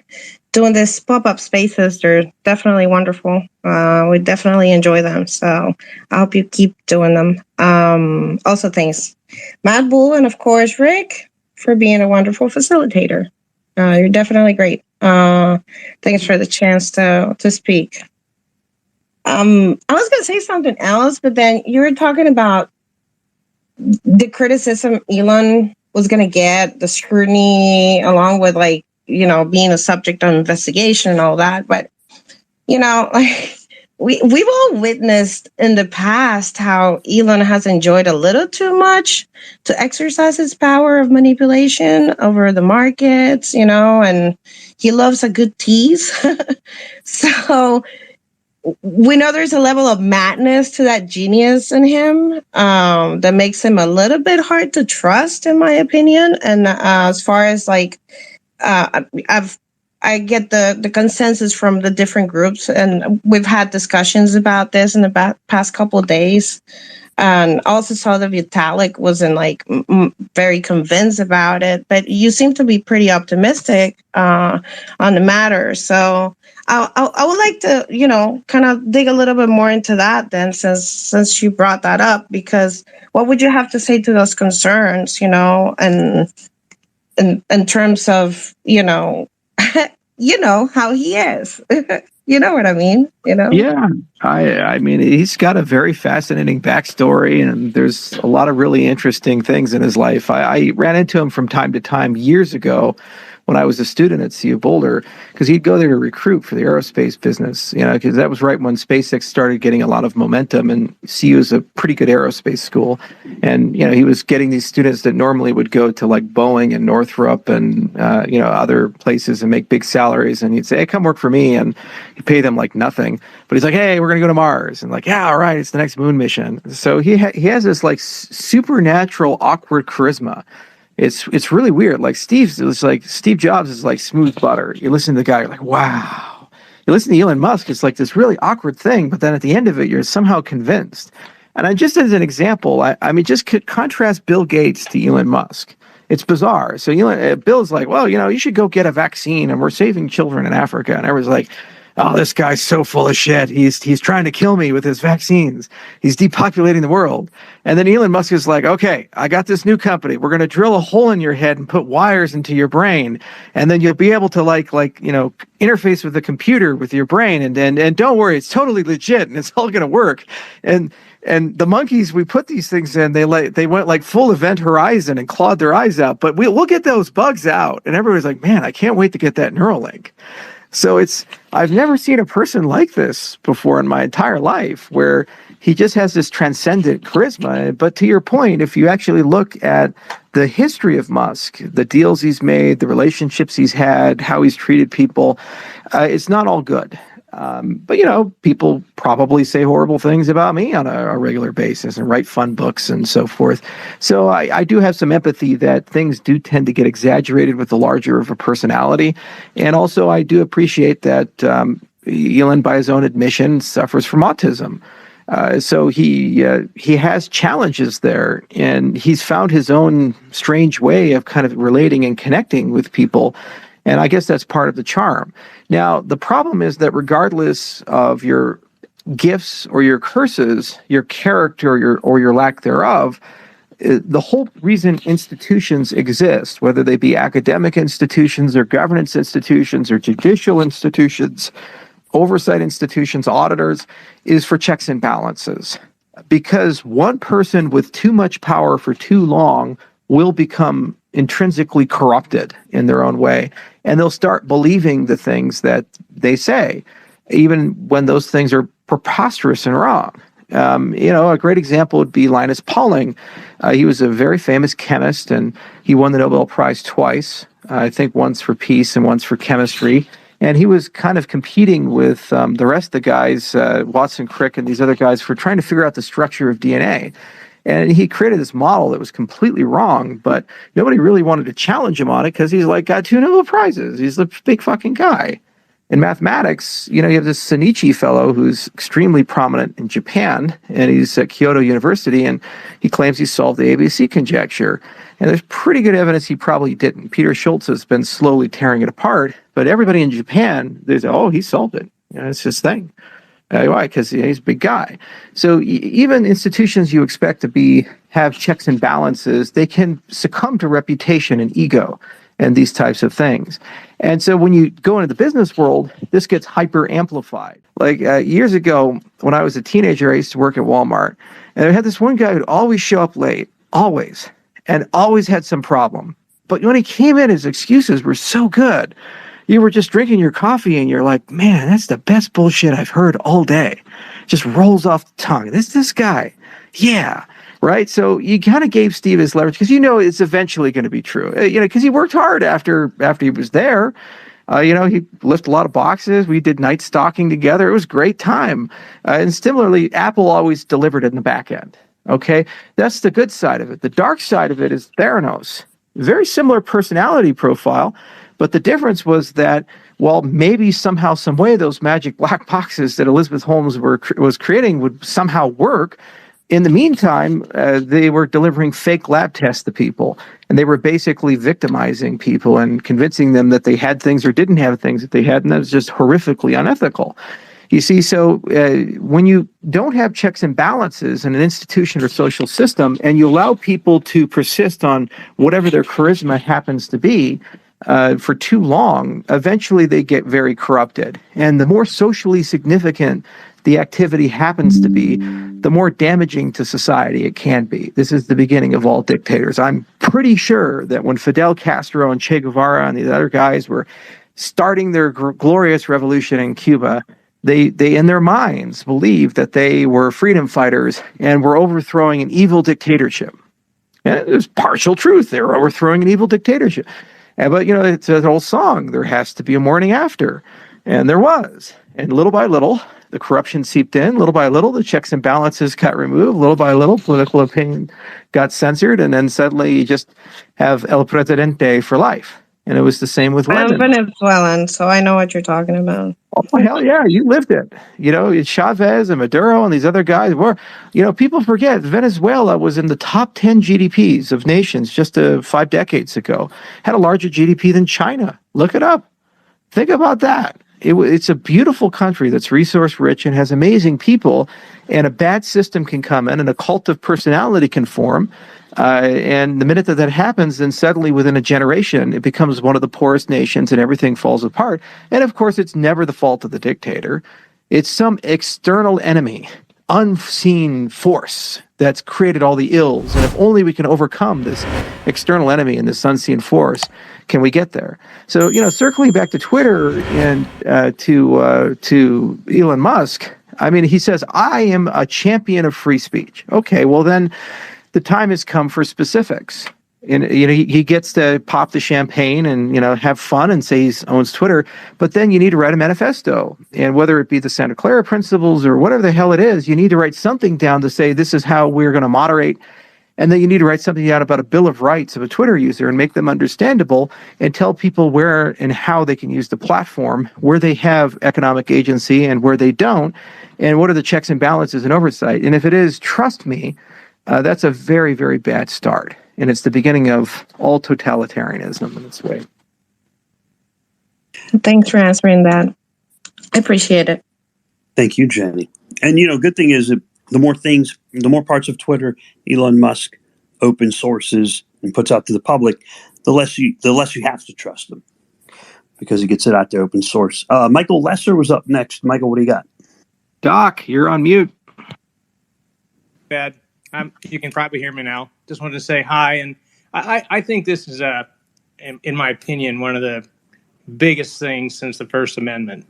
doing this pop-up spaces. They're definitely wonderful. We definitely enjoy them. So I hope you keep doing them. Also, thanks, Mad Bull, and of course, Rick, for being a wonderful facilitator. You're definitely great. Thanks for the chance to speak. I was going to say something else, but then you were talking about the criticism Elon was going to get, the scrutiny, along with being a subject of investigation and all that. But, we've all witnessed in the past how Elon has enjoyed a little too much to exercise his power of manipulation over the markets, and he loves a good tease. So we know there's a level of madness to that genius in him that makes him a little bit hard to trust, in my opinion. And as far as I get the consensus from the different groups, and we've had discussions about this in the past couple of days. And also saw that Vitalik wasn't very convinced about it, but you seem to be pretty optimistic on the matter. So I would like to, kind of dig a little bit more into that then, since you brought that up, because what would you have to say to those concerns, and in terms of, how he is. You know what I mean? Yeah, I mean, he's got a very fascinating backstory, and there's a lot of really interesting things in his life. I ran into him from time to time years ago when I was a student at CU Boulder, because he'd go there to recruit for the aerospace business, because that was right when SpaceX started getting a lot of momentum, and CU is a pretty good aerospace school. And, he was getting these students that normally would go to Boeing and Northrop and, other places and make big salaries. And he'd say, hey, come work for me. And he'd pay them nothing. But he's like, hey, we're going to go to Mars. And yeah, all right, it's the next moon mission. So he has this supernatural awkward charisma It's really weird. Like Steve Jobs is like smooth butter. You listen to the guy, you're like, wow. You listen to Elon Musk, it's like this really awkward thing, but then at the end of it, you're somehow convinced. And just as an example, I mean, just contrast Bill Gates to Elon Musk. It's bizarre. So Bill's like, well, you should go get a vaccine, and we're saving children in Africa. And everyone's like, oh, this guy's so full of shit. He's trying to kill me with his vaccines. He's depopulating the world. And then Elon Musk is like, okay, I got this new company. We're going to drill a hole in your head and put wires into your brain. And then you'll be able to interface with the computer with your brain. And don't worry, it's totally legit and it's all going to work. And the monkeys, we put these things in, they went like full Event Horizon and clawed their eyes out. But we'll get those bugs out. And everybody's like, man, I can't wait to get that Neuralink. So I've never seen a person like this before in my entire life, where he just has this transcendent charisma. But to your point, if you actually look at the history of Musk, the deals he's made, the relationships he's had, how he's treated people, it's not all good. But people probably say horrible things about me on a regular basis and write fun books and so forth. So I do have some empathy that things do tend to get exaggerated with the larger of a personality. And also I do appreciate that Elon, by his own admission, suffers from autism. So he has challenges there, and he's found his own strange way of kind of relating and connecting with people. And I guess that's part of the charm. Now, the problem is that regardless of your gifts or your curses, your character or your lack thereof, the whole reason institutions exist, whether they be academic institutions or governance institutions or judicial institutions, oversight institutions, auditors, is for checks and balances. Because one person with too much power for too long will become intrinsically corrupted in their own way, and they'll start believing the things that they say, even when those things are preposterous and wrong. A great example would be Linus Pauling. He was a very famous chemist, and he won the Nobel Prize twice, I think once for peace and once for chemistry. And he was kind of competing with the rest of the guys, Watson Crick and these other guys, for trying to figure out the structure of DNA. And he created this model that was completely wrong, but nobody really wanted to challenge him on it because he's like got 2 Nobel Prizes. He's the big fucking guy. In mathematics, you have this Shinichi fellow who's extremely prominent in Japan, and he's at Kyoto University, and he claims he solved the ABC conjecture. And there's pretty good evidence he probably didn't. Peter Schultz has been slowly tearing it apart, but everybody in Japan, they say, oh, he solved it. It's his thing. Why? Because he's a big guy. So even institutions you expect to have checks and balances, they can succumb to reputation and ego and these types of things. And so when you go into the business world, this gets hyper amplified. Like years ago, when I was a teenager, I used to work at Walmart, and I had this one guy who'd always show up late, always, and always had some problem. But when he came in, his excuses were so good. You were just drinking your coffee and you're like, man, that's the best bullshit I've heard all day. Just rolls off the tongue. This guy. Yeah. Right. So you kind of gave Steve his leverage because it's eventually going to be true. Because he worked hard after he was there. He lifted a lot of boxes. We did night stalking together. It was a great time. And similarly, Apple always delivered in the back end. Okay. That's the good side of it. The dark side of it is Theranos. Very similar personality profile. But the difference was that, well, maybe somehow, some way, those magic black boxes that Elizabeth Holmes was creating would somehow work. In the meantime, they were delivering fake lab tests to people, and they were basically victimizing people and convincing them that they had things or didn't have things that they had, and that was just horrifically unethical. You see, so when you don't have checks and balances in an institution or social system, and you allow people to persist on whatever their charisma happens to be, for too long, eventually they get very corrupted. And the more socially significant the activity happens to be, the more damaging to society it can be. This is the beginning of all dictators. I'm pretty sure that when Fidel Castro and Che Guevara and the other guys were starting their glorious revolution in Cuba, they in their minds believed that they were freedom fighters and were overthrowing an evil dictatorship. And it was partial truth. They were overthrowing an evil dictatorship. But, it's an old song, there has to be a morning after. And there was. And little by little, The corruption seeped in little by little. The checks and balances got removed little by little. Political opinion got censored, and then suddenly you just have El Presidente for life. And it was the same with I'm Lenin. Venezuelan, so I know what you're talking about. Oh, hell yeah, you lived it. You know, it's Chavez and Maduro and these other guys were, you know, people forget Venezuela was in the top 10 GDPs of nations just 5 decades ago, had a larger GDP than China. Look it up. Think about that. It's a beautiful country that's resource rich and has amazing people, and a bad system can come in and a cult of personality can form. And the minute that happens, then suddenly within a generation, it becomes one of the poorest nations and everything falls apart. And of course, it's never the fault of the dictator. It's some external enemy, unseen force that's created all the ills. And if only we can overcome this external enemy and this unseen force, can we get there? So, you know, circling back to Twitter and to Elon Musk, I mean, he says, I am a champion of free speech. Okay, well then the time has come for specifics. And, you know, he gets to pop the champagne and, you know, have fun and say he owns Twitter, but then you need to write a manifesto. And whether it be the Santa Clara Principles or whatever the hell it is, you need to write something down to say this is how we're going to moderate. And then you need to write something out about a Bill of Rights of a Twitter user and make them understandable and tell people where and how they can use the platform, where they have economic agency and where they don't, and what are the checks and balances and oversight. And if it is, trust me, that's a very, very bad start. And it's the beginning of all totalitarianism in its way. Thanks for answering that. I appreciate it. Thank you, Jenny. And, you know, good thing is that the more parts of Twitter Elon Musk open sources and puts out to the public, the less you have to trust them because he gets it out to open source. Michael Lesser was up next. Michael, what do you got? Doc, you're on mute. Bad. You can probably hear me now. Just wanted to say hi. And I think this is, in my opinion, one of the biggest things since the First Amendment.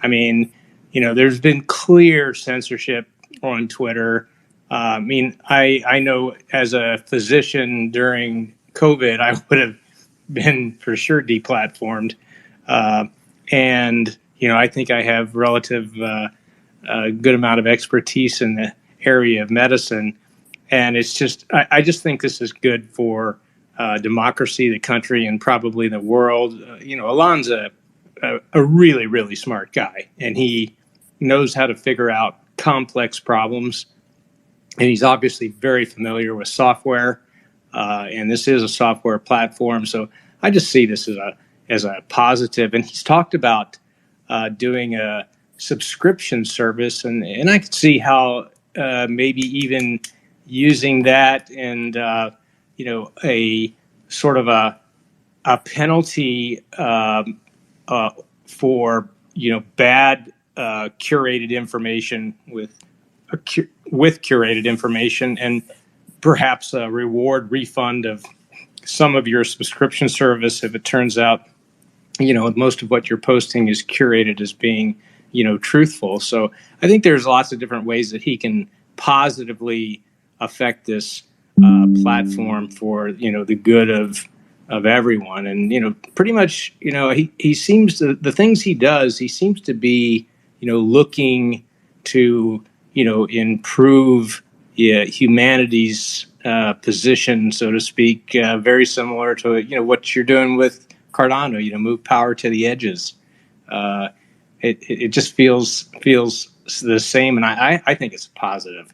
I mean, you know, there's been clear censorship on Twitter. I mean, I know as a physician during COVID, I would have been for sure deplatformed. And, you know, I think I have relative good amount of expertise in the area of medicine. And it's just, I just think this is good for democracy, the country, and probably the world. You know, Elon's a really, really smart guy, and he knows how to figure out complex problems. And he's obviously very familiar with software, and this is a software platform. So I just see this as a positive. And he's talked about doing a subscription service, and I could see how maybe even using that and you know, a sort of a penalty for, you know, bad curated information with curated information, and perhaps a reward refund of some of your subscription service if it turns out, you know, most of what you're posting is curated as being, you know, truthful. So I think there's lots of different ways that he can positively affect this platform for, you know, the good of everyone. And, you know, pretty much, you know, he seems to, the things he does, he seems to be, you know, looking to, you know, improve humanity's position, so to speak, very similar to, you know, what you're doing with Cardano, you know, move power to the edges. It just feels the same, and I think it's positive.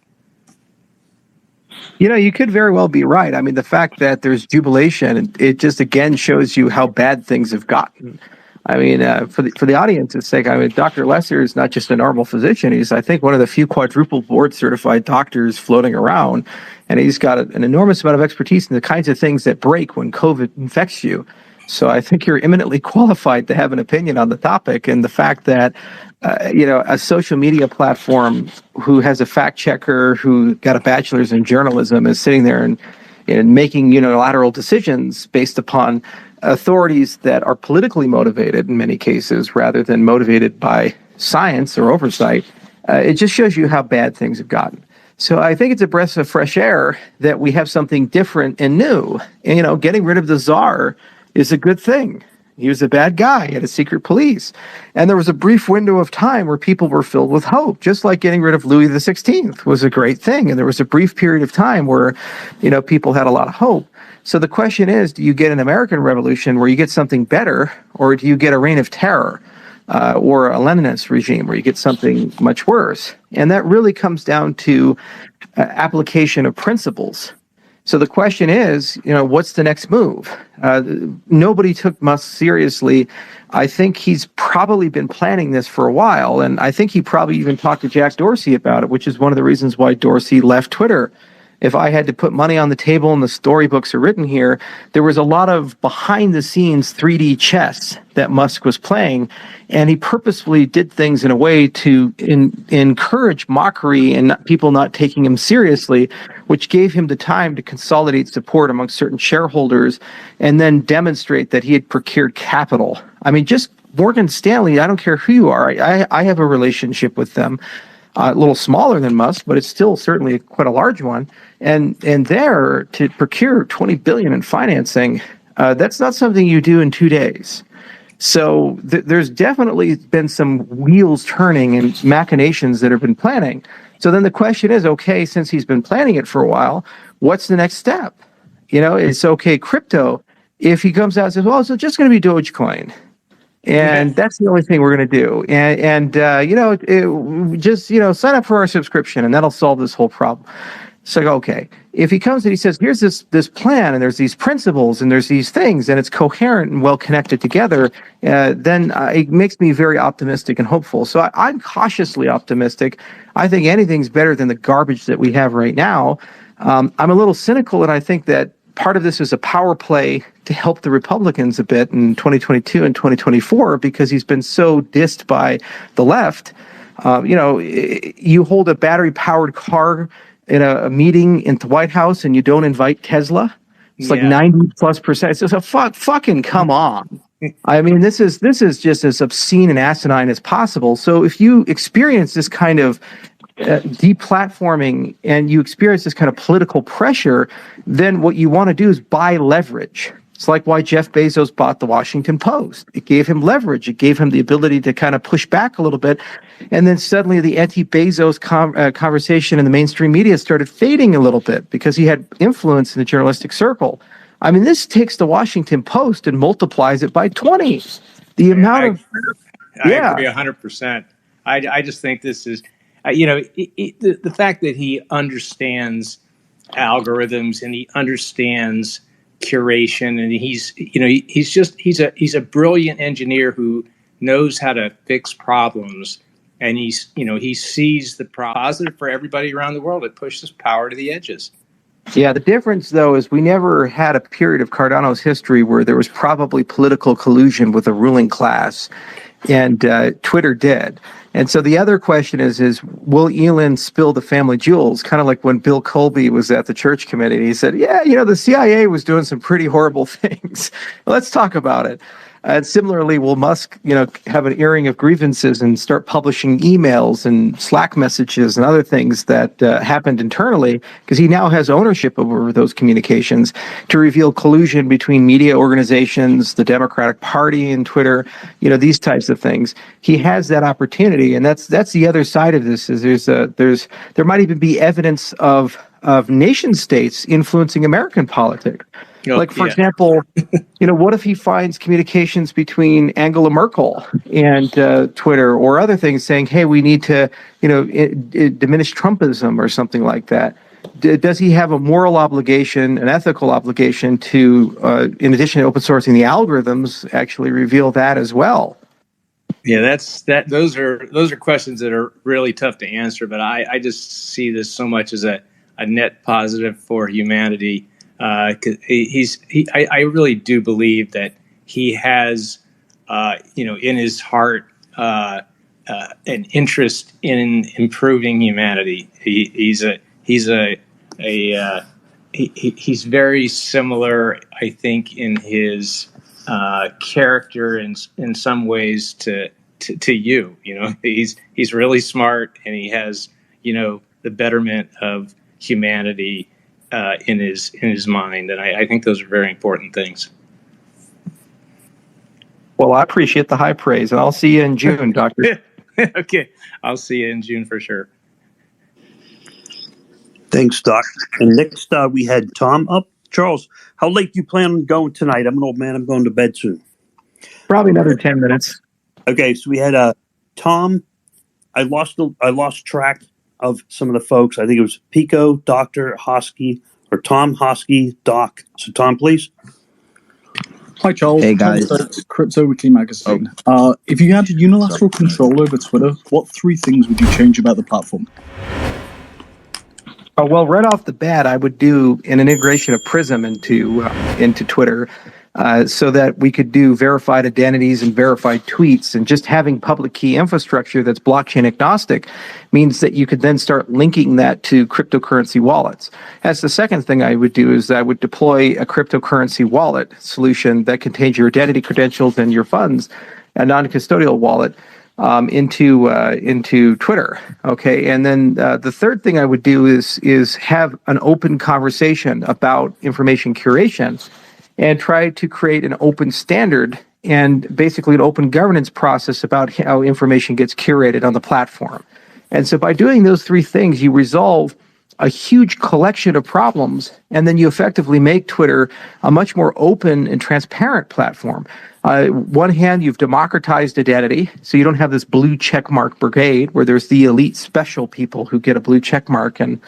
You know, you could very well be right. I mean, the fact that there's jubilation, it just again shows you how bad things have gotten. I mean, for the audience's sake, I mean, Dr. Lesser is not just a normal physician. He's, I think, one of the few quadruple board certified doctors floating around. And he's got an enormous amount of expertise in the kinds of things that break when COVID infects you. So I think you're eminently qualified to have an opinion on the topic. And the fact that, you know, a social media platform who has a fact checker who got a bachelor's in journalism is sitting there and making unilateral decisions based upon authorities that are politically motivated in many cases rather than motivated by science or oversight, it just shows you how bad things have gotten. So I think it's a breath of fresh air that we have something different and new. And, you know, getting rid of the czar is a good thing. He was a bad guy. He had a secret police. And there was a brief window of time where people were filled with hope, just like getting rid of Louis XVI was a great thing. And there was a brief period of time where, people had a lot of hope. So the question is, do you get an American Revolution where you get something better, or do you get a reign of terror? Or a Leninist regime where you get something much worse? And that really comes down to application of principles. So the question is, what's the next move? Nobody took Musk seriously. I think he's probably been planning this for a while, and I think he probably even talked to Jack Dorsey about it, which is one of the reasons why Dorsey left Twitter. If I had to put money on the table and the storybooks are written here, there was a lot of behind-the-scenes 3D chess that Musk was playing, and he purposefully did things in a way to encourage mockery and people not taking him seriously, which gave him the time to consolidate support among certain shareholders and then demonstrate that he had procured capital. I mean, just Morgan Stanley, I don't care who you are, I have a relationship with them. A little smaller than Musk, but it's still certainly quite a large one. And there, to procure $20 billion in financing, that's not something you do in 2 days. So there's definitely been some wheels turning and machinations that have been planning. So then the question is, okay, since he's been planning it for a while, what's the next step? It's okay, crypto. If he comes out and says, well, it's just going to be Dogecoin. And that's the only thing we're going to do. And just sign up for our subscription, and that'll solve this whole problem. So, okay, if he comes and he says, here's this plan, and there's these principles, and there's these things, and it's coherent and well connected together, then it makes me very optimistic and hopeful. So I'm cautiously optimistic. I think anything's better than the garbage that we have right now. I'm a little cynical, and I think that part of this is a power play to help the Republicans a bit in 2022 and 2024 because he's been so dissed by the left. You hold a battery-powered car in a meeting in the White House and you don't invite Tesla. It's like 90+%. It's just fucking come on. I mean, this is just as obscene and asinine as possible. So if you experience this kind of deplatforming and you experience this kind of political pressure, then what you want to do is buy leverage. It's like why Jeff Bezos bought the Washington Post. It gave him leverage. It gave him the ability to kind of push back a little bit. And then suddenly the anti-Bezos conversation in the mainstream media started fading a little bit because he had influence in the journalistic circle. I mean, this takes the Washington Post and multiplies it by 20. The amount of... I agree 100%. I just think this is... the fact that he understands algorithms and he understands curation, and he's a brilliant engineer who knows how to fix problems, and he sees the positive for everybody around the world. It pushes power to the edges. Yeah, the difference, though, is we never had a period of Cardano's history where there was probably political collusion with a ruling class, and Twitter did. And so the other question is will Elon spill the family jewels? Kind of like when Bill Colby was at the church committee, and he said, the CIA was doing some pretty horrible things. Let's talk about it. And similarly, will Musk, have an airing of grievances and start publishing emails and Slack messages and other things that happened internally, because he now has ownership over those communications, to reveal collusion between media organizations, the Democratic Party and Twitter, these types of things. He has that opportunity, and that's the other side of this. Is there might even be evidence of nation states influencing American politics. Like, for example, what if he finds communications between Angela Merkel and Twitter or other things saying, hey, we need to, diminish Trumpism or something like that? Does he have a moral obligation, an ethical obligation to, in addition to open sourcing the algorithms, actually reveal that as well? Yeah, those are questions that are really tough to answer, but I just see this so much as a net positive for humanity. I really do believe that he has, in his heart, an interest in improving humanity. He's very similar, I think, in his character in some ways to you. He's really smart, and he has the betterment of humanity in his mind, and I think those are very important things. Well, I appreciate the high praise, and I'll see you in June, Doctor. Okay, I'll see you in June for sure. Thanks, Doc. And next we had Tom up. Charles, how late do you plan on going tonight? I'm an old man. I'm going to bed soon. Probably another 10 minutes. Okay, so we had Tom. I lost track of some of the folks. I think it was Pico, Dr. Hosky, or Tom Hosky, Doc. So Tom, please. Hi, Charles. Hey, guys. Tom Stokes, Crypto Weekly Magazine. If you had unilateral control over Twitter, what 3 things would you change about the platform? Well, right off the bat, I would do an integration of Prism into Twitter, so that we could do verified identities and verified tweets. And just having public key infrastructure that's blockchain agnostic means that you could then start linking that to cryptocurrency wallets. That's the second thing I would do, is I would deploy a cryptocurrency wallet solution that contains your identity credentials and your funds, a non-custodial wallet, into Twitter. Okay, and then the third thing I would do is have an open conversation about information curation, and try to create an open standard and basically an open governance process about how information gets curated on the platform. And so by doing those 3 things, you resolve a huge collection of problems, and then you effectively make Twitter a much more open and transparent platform. One hand, you've democratized identity, so you don't have this blue checkmark brigade where there's the elite special people who get a blue checkmark and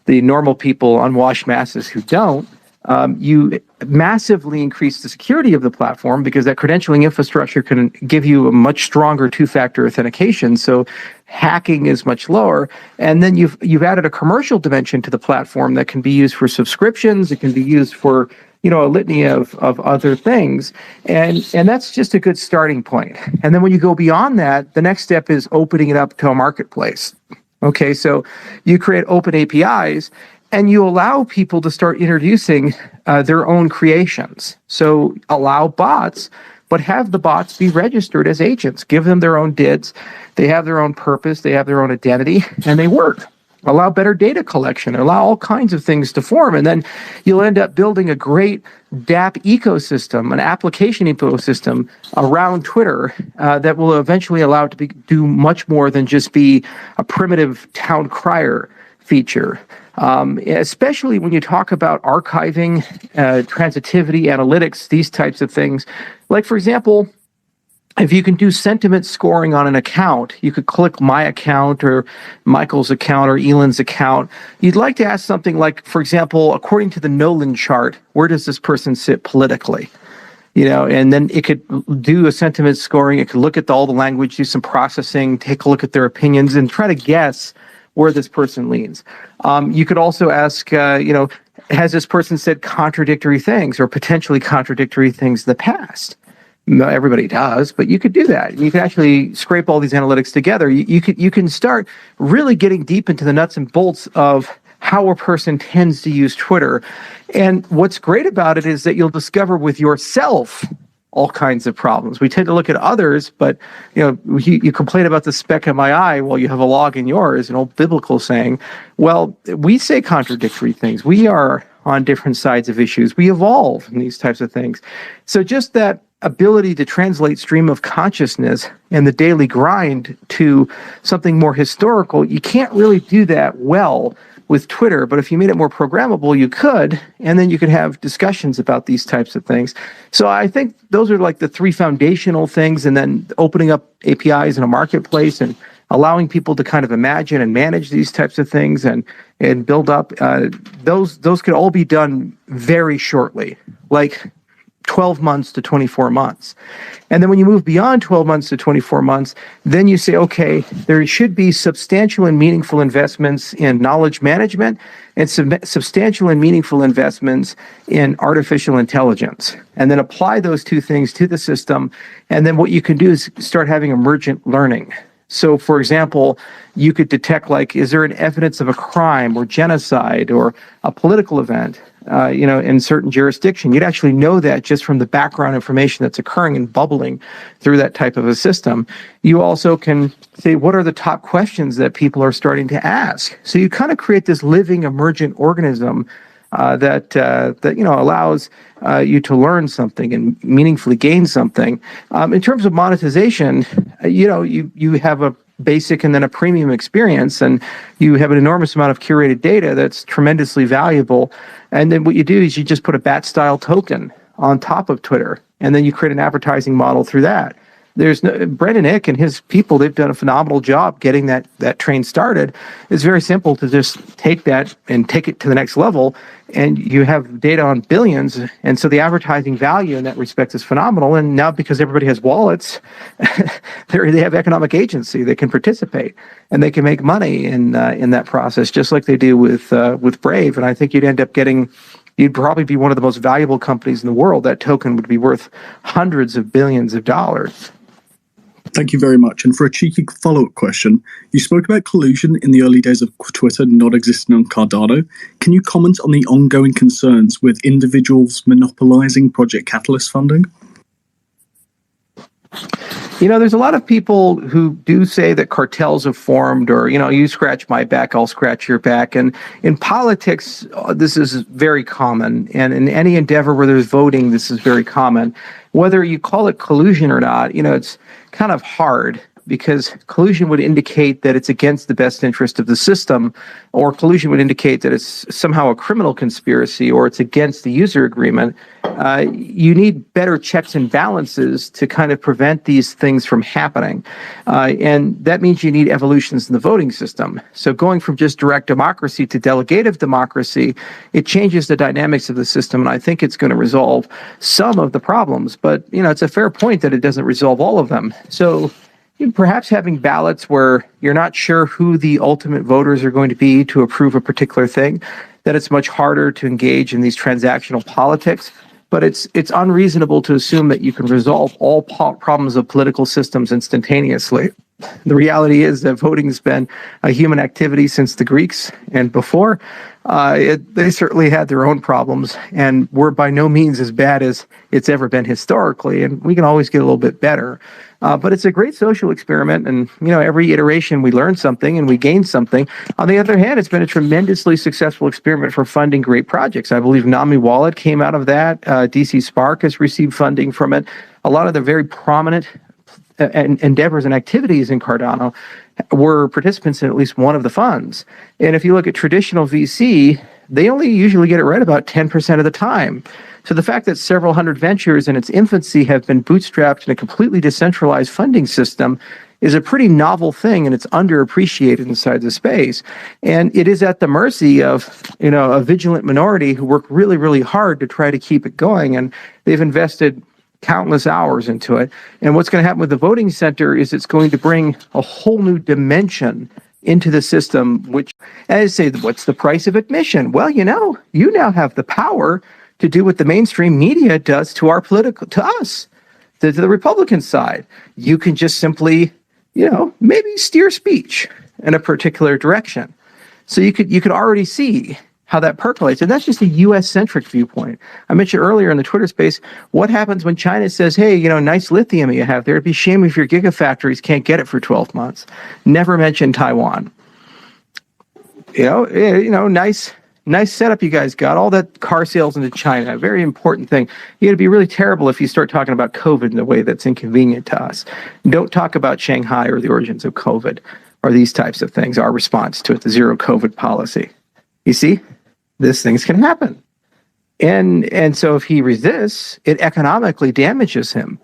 the normal people, unwashed masses, who don't. You massively increase the security of the platform because that credentialing infrastructure can give you a much stronger 2-factor authentication, so hacking is much lower. And then you've added a commercial dimension to the platform that can be used for subscriptions. It can be used for a litany of other things, and that's just a good starting point. And then when you go beyond that, the next step is opening it up to a marketplace. Okay, so you create open APIs, and you allow people to start introducing their own creations. So allow bots, but have the bots be registered as agents. Give them their own DIDs. They have their own purpose. They have their own identity, and they work. Allow better data collection. Allow all kinds of things to form. And then you'll end up building a great dApp ecosystem, an application ecosystem around Twitter that will eventually allow it to do much more than just be a primitive town crier feature. Especially when you talk about archiving, transitivity, analytics, these types of things. Like, for example, if you can do sentiment scoring on an account, you could click my account or Michael's account or Elon's account. You'd like to ask something like, for example, according to the Nolan chart, where does this person sit politically? And then it could do a sentiment scoring. It could look at all the language, do some processing, take a look at their opinions, and try to guess where this person leans. You could also ask, has this person said contradictory things or potentially contradictory things in the past? Not everybody does, but you could do that. You can actually scrape all these analytics together. You can start really getting deep into the nuts and bolts of how a person tends to use Twitter. And what's great about it is that you'll discover with yourself all kinds of problems. We tend to look at others, but you complain about the speck in my eye while you have a log in yours, an old biblical saying. Well, we say contradictory things. We are on different sides of issues. We evolve in these types of things. So just that ability to translate stream of consciousness and the daily grind to something more historical, you can't really do that well with Twitter, but if you made it more programmable, you could, and then you could have discussions about these types of things. So I think those are like the 3 foundational things, and then opening up APIs in a marketplace and allowing people to kind of imagine and manage these types of things and build up. Those could all be done very shortly, like 12 months to 24 months. And then when you move beyond 12 months to 24 months, then you say, okay, there should be substantial and meaningful investments in knowledge management and substantial and meaningful investments in artificial intelligence. And then apply those 2 things to the system. And then what you can do is start having emergent learning. So, for example, you could detect, like, is there an evidence of a crime or genocide or a political event, in certain jurisdiction? You'd actually know that just from the background information that's occurring and bubbling through that type of a system. You also can say, what are the top questions that people are starting to ask? So you kind of create this living emergent organism that allows you to learn something and meaningfully gain something. In terms of monetization, you have a basic and then a premium experience, and you have an enormous amount of curated data that's tremendously valuable. And then what you do is you just put a bat style token on top of Twitter, and then you create an advertising model through that. Brendan Ick and his people, they've done a phenomenal job getting that train started. It's very simple to just take that and take it to the next level, and you have data on billions. And so the advertising value in that respect is phenomenal. And now, because everybody has wallets, they have economic agency. They can participate and they can make money in that process, just like they do with Brave. And I think you'd probably be one of the most valuable companies in the world. That token would be worth hundreds of billions of dollars. Thank you very much. And for a cheeky follow-up question, you spoke about collusion in the early days of Twitter not existing on Cardano. Can you comment on the ongoing concerns with individuals monopolizing Project Catalyst funding? There's a lot of people who do say that cartels have formed, or, you scratch my back, I'll scratch your back. And in politics, this is very common. And in any endeavor where there's voting, this is very common. Whether you call it collusion or not, it's kind of hard, because collusion would indicate that it's against the best interest of the system, or collusion would indicate that it's somehow a criminal conspiracy, or it's against the user agreement. You need better checks and balances to kind of prevent these things from happening. And that means you need evolutions in the voting system. So going from just direct democracy to delegative democracy, it changes the dynamics of the system. And I think it's going to resolve some of the problems. But, it's a fair point that it doesn't resolve all of them. So perhaps having ballots where you're not sure who the ultimate voters are going to be to approve a particular thing, that it's much harder to engage in these transactional politics. But it's unreasonable to assume that you can resolve all problems of political systems instantaneously. The reality is that voting has been a human activity since the Greeks and before. They certainly had their own problems, and we're by no means as bad as it's ever been historically, and we can always get a little bit better. But it's a great social experiment, and every iteration we learn something and we gain something. On the other hand, it's been a tremendously successful experiment for funding great projects. I believe Nami Wallet came out of that. DC Spark has received funding from it. A lot of the very prominent endeavors and activities in Cardano were participants in at least one of the funds. And if you look at traditional VC, they only usually get it right about 10% of the time. So the fact that several hundred ventures in its infancy have been bootstrapped in a completely decentralized funding system is a pretty novel thing, and it's underappreciated inside the space. And it is at the mercy of, a vigilant minority who work really, really hard to try to keep it going. And they've invested countless hours into it. And what's going to happen with the voting center is it's going to bring a whole new dimension into the system, which, as I say, what's the price of admission? Well, you now have the power to do what the mainstream media does to us, to the Republican side. You can just simply, maybe steer speech in a particular direction. So you could already see how that percolates. And that's just a US-centric viewpoint. I mentioned earlier in the Twitter space, what happens when China says, hey, nice lithium you have there. It'd be a shame if your gigafactories can't get it for 12 months. Never mention Taiwan. Nice setup you guys got. All that car sales into China, a very important thing. It'd be really terrible if you start talking about COVID in a way that's inconvenient to us. Don't talk about Shanghai or the origins of COVID or these types of things, our response to it, the zero COVID policy. You see? These things can happen. And so if he resists, it economically damages him.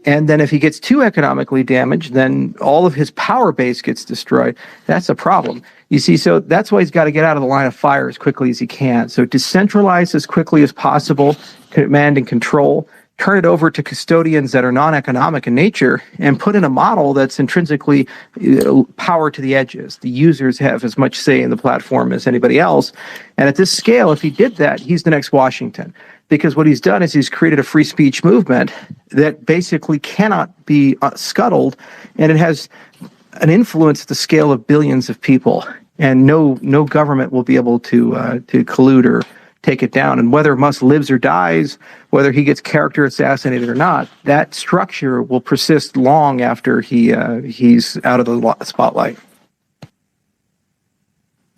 And then if he gets too economically damaged, then all of his power base gets destroyed. That's a problem. You see, so that's why he's got to get out of the line of fire as quickly as he can. So decentralize as quickly as possible, command and control, turn it over to custodians that are non-economic in nature, and put in a model that's intrinsically power to the edges. The users have as much say in the platform as anybody else. And at this scale, if he did that, he's the next Washington. Because what he's done is he's created a free speech movement that basically cannot be scuttled, and it has an influence at the scale of billions of people. And no government will be able to collude or take it down. And whether Musk lives or dies, whether he gets character assassinated or not, that structure will persist long after he's out of the spotlight.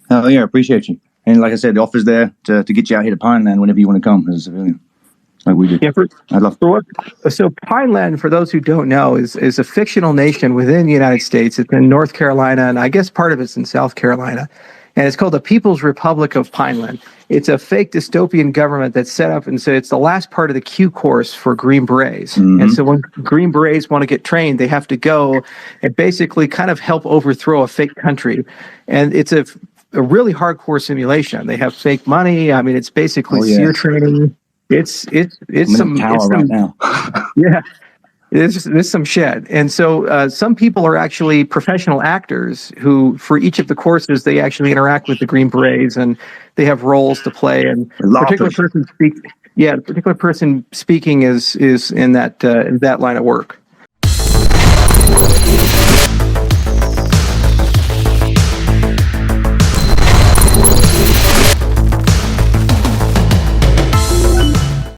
Oh yeah, appreciate you. And like I said, the offer's there to get you out here to Pineland whenever you want to come as a civilian, like we did. Yeah, so Pineland, for those who don't know, is a fictional nation within the United States. It's in North Carolina, and I guess part of it's in South Carolina. And it's called the People's Republic of Pineland. It's a fake dystopian government that's set up, and so it's the last part of the Q course for Green Berets. Mm-hmm. And so when Green Berets want to get trained, they have to go and basically kind of help overthrow a fake country. And it's a really hardcore simulation. They have fake money. I mean, it's basically seer training. It's some tower right now. Yeah, there's some shit. And so some people are actually professional actors who, for each of the courses, they actually interact with the Green Berets and they have roles to play. And the particular person speaking is in that line of work.